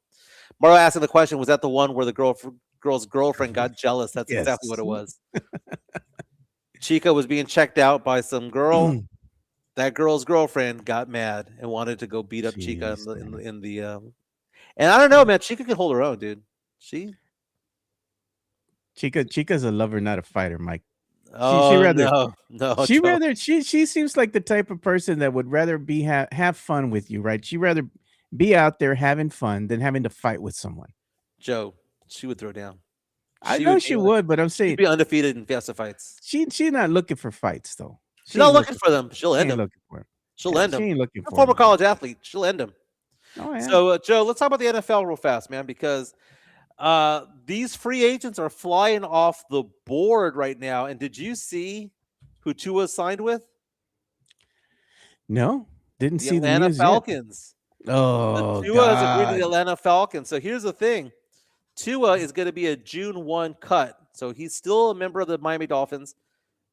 Marlo asking the question, was that the one where the girl's girlfriend got jealous? That's exactly what Yes. it was. Chica was being checked out by some girl. That girl's girlfriend got mad and wanted to go beat up Chica Jeez, man. in the and I don't know, man. Chica can hold her own, dude. Chica's a lover, not a fighter, Mike. She Oh rather no, no, Joe. she seems like the type of person that would rather be have fun with you, right? She rather be out there having fun than having to fight with someone. Joe, she would throw down. I know she would, but I'm She'd saying be undefeated in fiesta fights. she's not looking for fights though. She's not looking for them. She'll She end ain't them. looking for 'em. She'll Yeah, end she them. ain't looking A for former 'em. college athlete. She'll end them. Oh yeah. So, Joe, let's talk about the NFL real fast, man, because these free agents are flying off the board right now. And did you see who Tua signed with? No, didn't The see the Atlanta news yet. Falcons. So Oh Tua has agreed to the God. Atlanta Falcons. So here's the thing. Tua is going to be a June 1 cut. So he's still a member of the Miami Dolphins.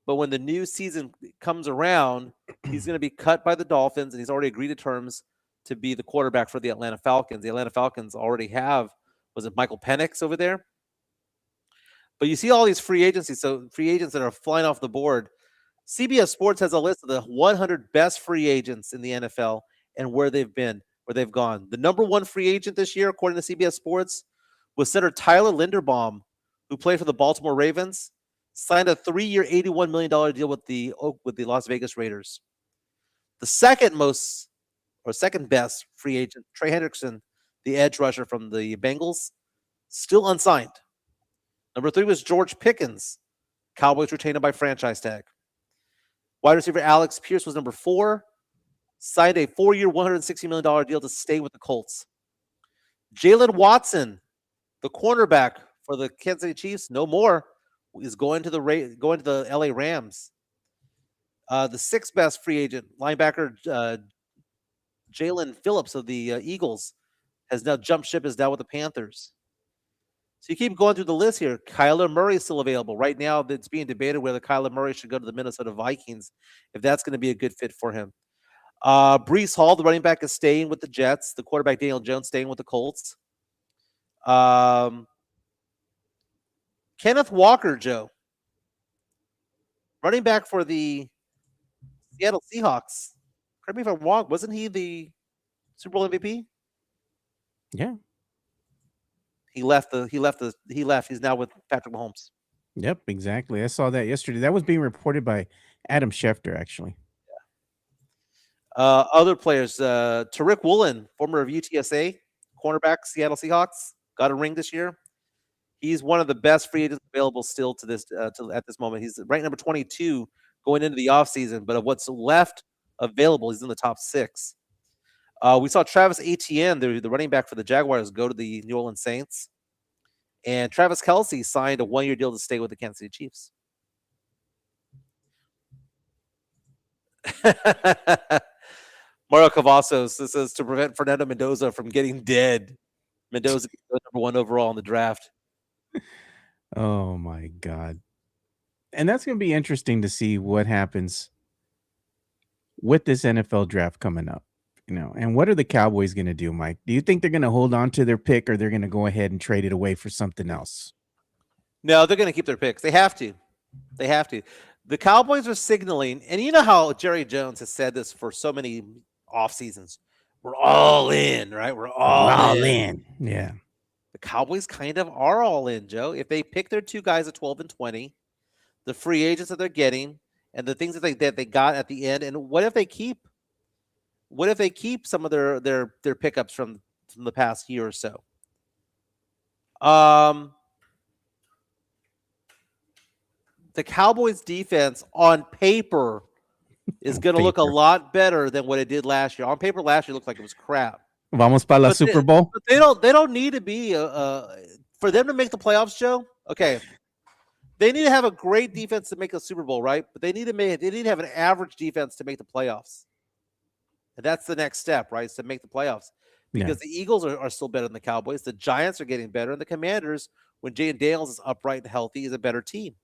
But when the new season comes around, he's going to be cut by the Dolphins, and he's already agreed to terms to be the quarterback for the Atlanta Falcons. The Atlanta Falcons already have, was it Michael Penix over there? But you see all these free agents that are flying off the board. CBS Sports has a list of the 100 best free agents in the NFL and where they've been, where they've gone. The number 1 free agent this year, according to CBS Sports, was center Tyler Linderbaum, who played for the Baltimore Ravens, signed a 3-year, $81 million deal with the Las Vegas Raiders. The second best free agent, Trey Hendrickson, the edge rusher from the Bengals, still unsigned. Number 3 was George Pickens. Cowboys retained him by franchise tag. Wide receiver Alex Pierce was number 4. Signed a 4-year, $160 million deal to stay with the Colts. Jalen Watson, the cornerback for the Kansas City Chiefs, no more, is going to the LA Rams. The 6th best free agent linebacker, Jalen Phillips of the Eagles, has now jumped ship, is now with the Panthers. So you keep going through the list here. Kyler Murray is still available. Right now, it's being debated whether Kyler Murray should go to the Minnesota Vikings, if that's going to be a good fit for him. Breece Hall, the running back, is staying with the Jets. The quarterback, Daniel Jones, staying with the Colts. Kenneth Walker, Joe, running back for the Seattle Seahawks. Correct me if I'm wrong. Wasn't he the Super Bowl MVP? Yeah. He left. He's now with Patrick Mahomes. Yep, exactly. I saw that yesterday. That was being reported by Adam Schefter, actually. Other players, Tariq Woolen, former of UTSA, cornerback, Seattle Seahawks, got a ring this year. He's one of the best free agents available still at this moment. He's ranked number 22 going into the offseason, but of what's left available, he's in the top 6. We saw Travis Etienne, the running back for the Jaguars, go to the New Orleans Saints. And Travis Kelce signed a 1-year deal to stay with the Kansas City Chiefs. Mario Cavazos, this is to prevent Fernando Mendoza from getting dead. Mendoza goes number 1 overall in the draft. Oh my God. And that's going to be interesting to see what happens with this NFL draft coming up. And what are the Cowboys going to do, Mike? Do you think they're going to hold on to their pick, or they're going to go ahead and trade it away for something else? No, they're going to keep their picks. They have to. The Cowboys are signaling, and you know how Jerry Jones has said this for so many off seasons. We're all in, right? We're all in. Yeah. The Cowboys kind of are all in, Joe. If they pick their 2 guys at 12 and 20, the free agents that they're getting, and the things that they got at the end, and what if they keep some of their pickups from the past year or so? The Cowboys defense on paper is going to look a lot better than what it did last year. On paper, last year looked like it was crap. Vamos para la Super Bowl. But they don't need to be for them to make the playoffs, Joe. Okay, they need to have a great defense to make a Super Bowl, right? But they need to have an average defense to make the playoffs. And that's the next step, right? Is to make the playoffs. Because the Eagles are still better than the Cowboys. The Giants are getting better. And the Commanders, when Jay Daniels is upright and healthy, is a better team.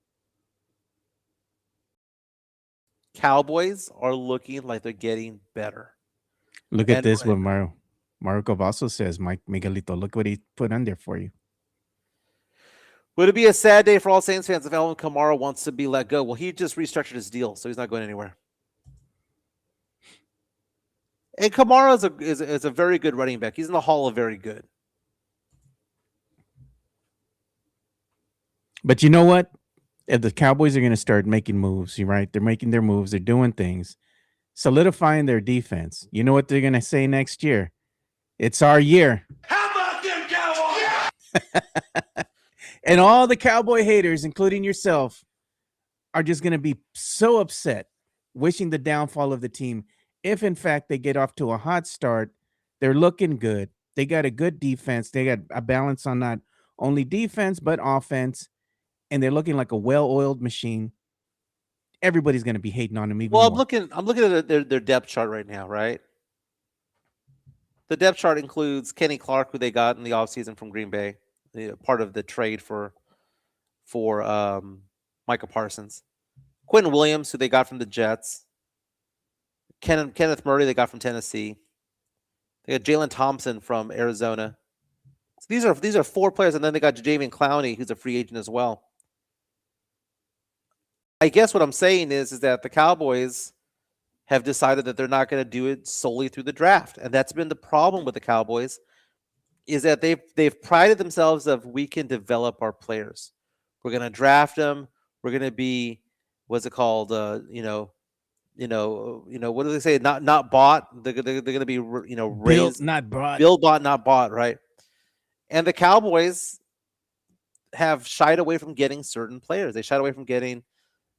Cowboys are looking like they're getting better. Look at this, what Mario Cavazos says. Mike Miguelito, look what he put on there for you. Would it be a sad day for all Saints fans if Alvin Kamara wants to be let go? Well, he just restructured his deal, so he's not going anywhere. And Kamara is a very good running back. He's in the Hall of Very Good. But you know what? If the Cowboys are going to start making moves, you're right. They're making their moves. They're doing things, solidifying their defense. You know what they're going to say next year? It's our year. How about them Cowboys? And all the Cowboy haters, including yourself, are just going to be so upset, wishing the downfall of the team. If, in fact, they get off to a hot start, they're looking good. They got a good defense. They got a balance on not only defense, but offense. And they're looking like a well-oiled machine. Everybody's going to be hating on them even more. I'm looking at their depth chart right now, right? The depth chart includes Kenny Clark, who they got in the offseason from Green Bay, part of the trade for Micah Parsons. Quentin Williams, who they got from the Jets. Kenneth Murray, they got from Tennessee. They got Jalen Thompson from Arizona. So these are 4 players, and then they got Jadeveon Clowney, who's a free agent as well. I guess what I'm saying is that the Cowboys have decided that they're not going to do it solely through the draft, and that's been the problem with the Cowboys. Is that they've prided themselves of, we can develop our players. We're going to draft them. We're going to be, what's it called? What do they say? Not bought. They're going to be raised. Built, not bought. Build, bought, not bought. Right. And the Cowboys have shied away from getting certain players. They shied away from getting,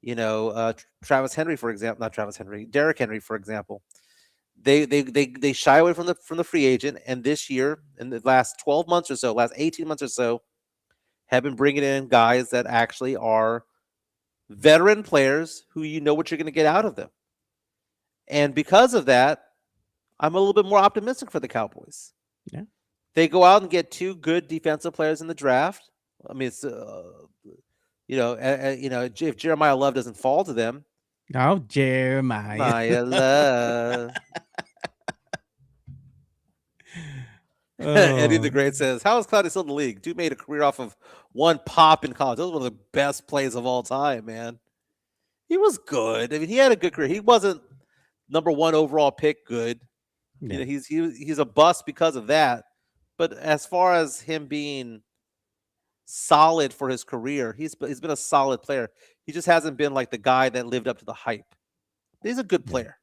Travis Henry, for example, not Travis Henry, Derrick Henry, for example. They shy away from the free agent, and this year, in the last 12 months or so, last 18 months or so, have been bringing in guys that actually are veteran players who you know what you're going to get out of them. And because of that, I'm a little bit more optimistic for the Cowboys. Yeah. They go out and get two good defensive players in the draft. I mean, it's if Jeremiah Love doesn't fall to them, Oh, Jeremiah. Maya Love. Eddie the Oh, Great says, "How is Clowney still in the league? Dude made a career off of one pop in college. That was one of the best plays of all time, man. He was good. I mean, he had a good career. He wasn't number one overall pick good. yeah. He's a bust because of that. But as far as him being solid for his career, he's been a solid player. He just hasn't been like the guy that lived up to the hype. He's a good player."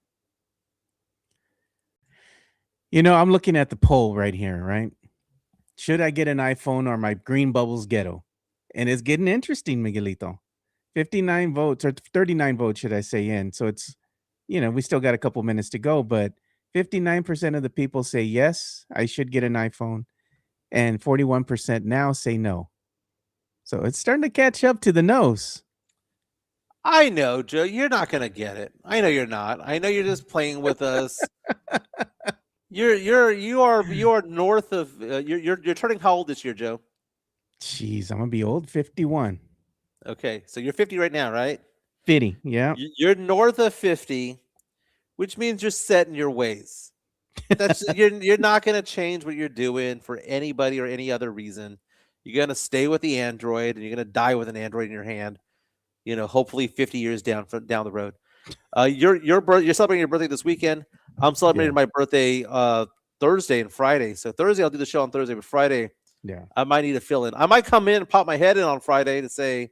I'm looking at the poll right here, right? Should I get an iPhone or my green bubbles ghetto? And it's getting interesting, Miguelito. 59 votes, or 39 votes, should I say, in. So it's, we still got a couple minutes to go, but 59% of the people say yes, I should get an iPhone. And 41% now say no. So it's starting to catch up to the no's. I know, Joe, you're not going to get it. I know you're not. I know you're just playing with us. You are north of you're turning how old this year, Joe? Jeez, I'm gonna be old. 51. Okay, so you're 50 right now, right? 50, yeah. You're north of 50, which means you're set in your ways. That's you're not going to change what you're doing for anybody or any other reason. You're going to stay with the Android, and you're going to die with an Android in your hand. Hopefully 50 years down the road. You're celebrating your birthday this weekend. I'm celebrating my birthday Thursday and Friday. So Thursday I'll do the show on Thursday, but Friday I might need to fill in. I might come in and pop my head in on Friday to say,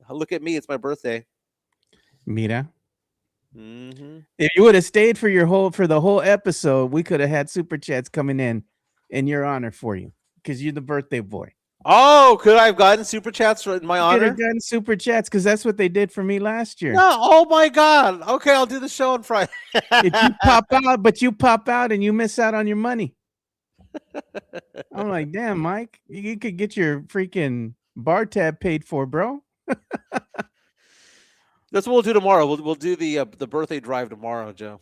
"Look at me, it's my birthday." Mira. Mm-hmm. If you would have stayed for the whole episode, we could have had super chats coming in your honor for you because you're the birthday boy. Oh, could I have gotten super chats in my honor? Could have gotten super chats because that's what they did for me last year. No, oh my God. Okay, I'll do the show on Friday. But you pop out and you miss out on your money. I'm like, damn, Mike, you could get your freaking bar tab paid for, bro. That's what we'll do tomorrow. We'll do the birthday drive tomorrow, Joe.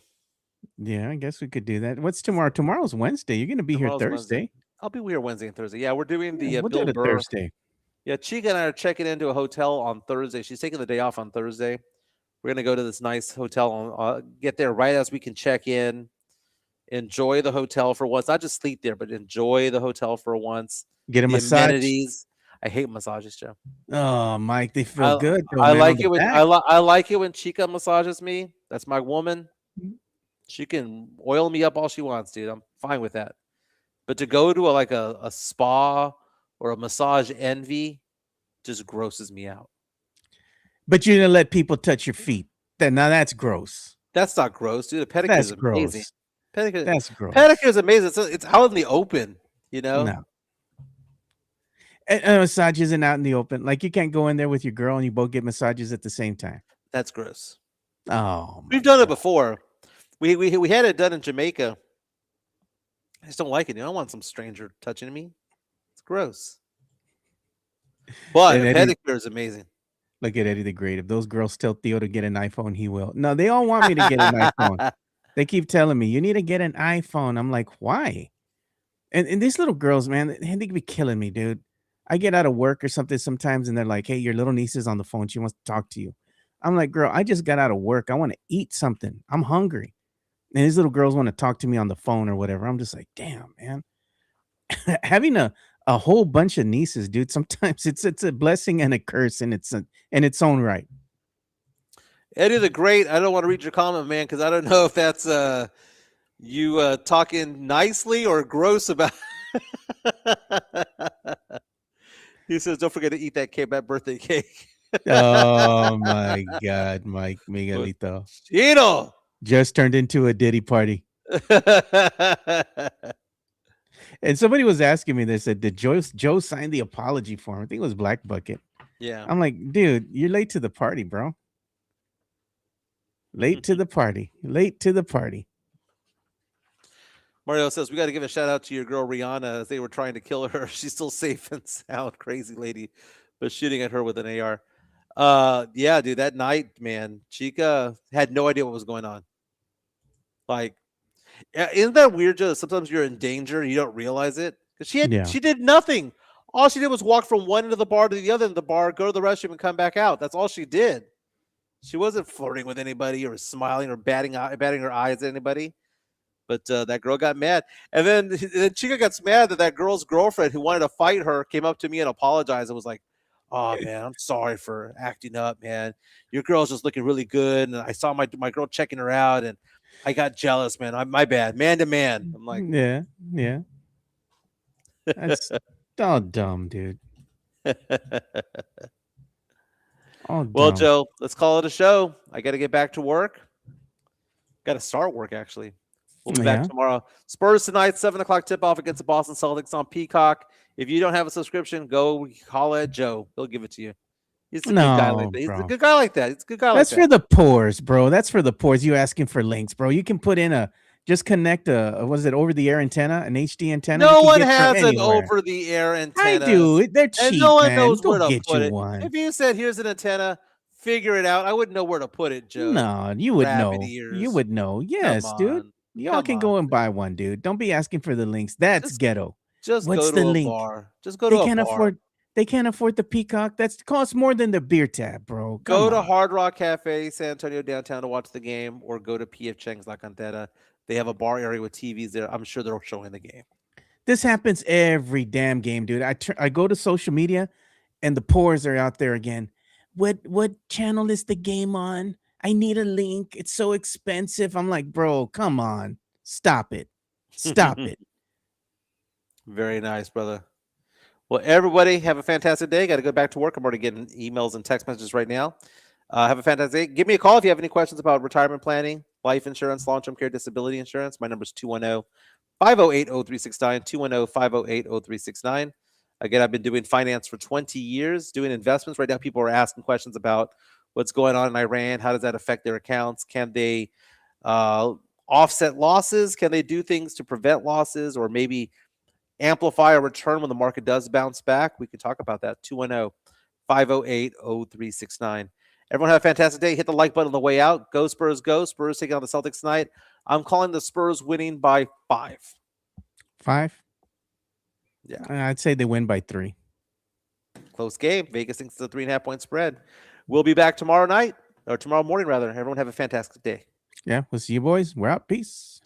Yeah, I guess we could do that. What's tomorrow? Tomorrow's Wednesday. You're gonna be here Thursday. Wednesday. I'll be here Wednesday and Thursday. Yeah, we're doing the we'll Bill do it Burr. Thursday. Yeah, Chica and I are checking into a hotel on Thursday. She's taking the day off on Thursday. We're gonna go to this nice hotel. Get there right as we can check in. Enjoy the hotel for once. Not just sleep there, but enjoy the hotel for once. Get a massage. Amenities. I hate massages, Joe. Oh, Mike, they feel good. Though, I like it when I like it when Chica massages me. That's my woman. She can oil me up all she wants, dude. I'm fine with that. But to go to a spa or a massage envy just grosses me out. But you're gonna let people touch your feet. Now that's gross. That's not gross, dude. A pedicure is amazing. That's gross. Pedicure is amazing. It's out in the open, No. And massage isn't out in the open. Like you can't go in there with your girl and you both get massages at the same time. That's gross. Oh, we've done it before. We had it done in Jamaica. I just don't like it. I don't want some stranger touching me. It's gross. But a pedicure is amazing. Look at Eddie the Great. If those girls tell Theo to get an iPhone, he will. No, they all want me to get an iPhone. They keep telling me, you need to get an iPhone. I'm like, why? And these little girls, man, they could be killing me, dude. I get out of work or something sometimes, and they're like, hey, your little niece is on the phone. She wants to talk to you. I'm like, girl, I just got out of work. I want to eat something. I'm hungry. And these little girls want to talk to me on the phone or whatever. I'm just like, damn, man. Having a whole bunch of nieces, dude, sometimes it's a blessing and a curse in its own right. Eddie the Great, I don't want to read your comment, man, because I don't know if that's you talking nicely or gross about. He says, don't forget to eat that birthday cake. Oh, my God, Mike Miguelito. Chino! Just turned into a Diddy party. And somebody was asking me, they said, did Joe sign the apology form? I think it was Black Bucket. Yeah. I'm like, dude, you're late to the party, bro. Late to the party. Late to the party. Mario says we got to give a shout out to your girl Rihanna as they were trying to kill her. She's still safe and sound, crazy lady, but shooting at her with an AR. Yeah, dude, that night, man, Chica had no idea what was going on. Like, isn't that weird? Just sometimes you're in danger and you don't realize it because Yeah. she did nothing. All she did was walk from one end of the bar to the other end of the bar, go to the restroom, and come back out. That's all she did. She wasn't flirting with anybody or smiling or batting her eyes at anybody. But that girl got mad, and then Chica gets mad that girl's girlfriend who wanted to fight her came up to me and apologized and was like, "Oh man, I'm sorry for acting up, man. Your girl's just looking really good, and I saw my girl checking her out, and I got jealous, man. My bad, man to man." I'm like, Yeah. Yeah. That's all dumb, dude. All well, dumb. Joe, let's call it a show. I got to get back to work. Got to start work actually. We'll be back Yeah. tomorrow. Spurs tonight, 7:00 tip-off against the Boston Celtics on Peacock. If you don't have a subscription, go holla at Joe. He'll give it to you. He's a good guy No, like that. He's a bro. good guy like that. He's a good guy That's like that. for the poors, bro. That's for the poors. You asking for links, bro. You can put in just connect was it over the air antenna, an HD antenna? No You one can get from has an anywhere. over-the-air I antenna. do. They're And cheap, no one man. knows Go where to get put you it. one. If you said, here's an antenna, figure it out, I wouldn't know where to put it, Joe. No, you would Rabbit know. ears. You would know. Come Yes, dude. on. Y'all Come can on. go and buy one, dude. Don't be asking for the links. That's ghetto. Just What's go the to a link? bar. Just go They to a can't bar. afford. They can't afford the Peacock. That's costs more than the beer tab, bro. Come Go to on. Hard Rock Cafe, San Antonio downtown to watch the game, or go to PF Chang's La Cantera. They have a bar area with TVs there. I'm sure they're showing the game. This happens every damn game, dude. I go to social media, and the poors are out there again. What channel is the game on? I need a link. It's so expensive. I'm like, bro, come on. Stop it. Stop it. Very nice, brother. Well, everybody have a fantastic day. Got to go back to work. I'm already getting emails and text messages right now. Have a fantastic day. Give me a call if you have any questions about retirement planning, life insurance, long-term care, disability insurance. My number is 210-508-0369, 210-508-0369. Again, I've been doing finance for 20 years, doing investments. Right now, people are asking questions about what's going on in Iran. How does that affect their accounts? Can they offset losses? Can they do things to prevent losses or maybe amplify a return when the market does bounce back? We can talk about that. 210-508-0369. Everyone have a fantastic day. Hit the like button on the way out. Go Spurs, go. Spurs taking on the Celtics tonight. I'm calling the Spurs winning by 5. 5? Yeah. I'd say they win by 3. Close game. Vegas thinks it's a 3.5-point spread. We'll be back tomorrow night, or tomorrow morning, rather. Everyone have a fantastic day. Yeah, we'll see you boys. We're out. Peace.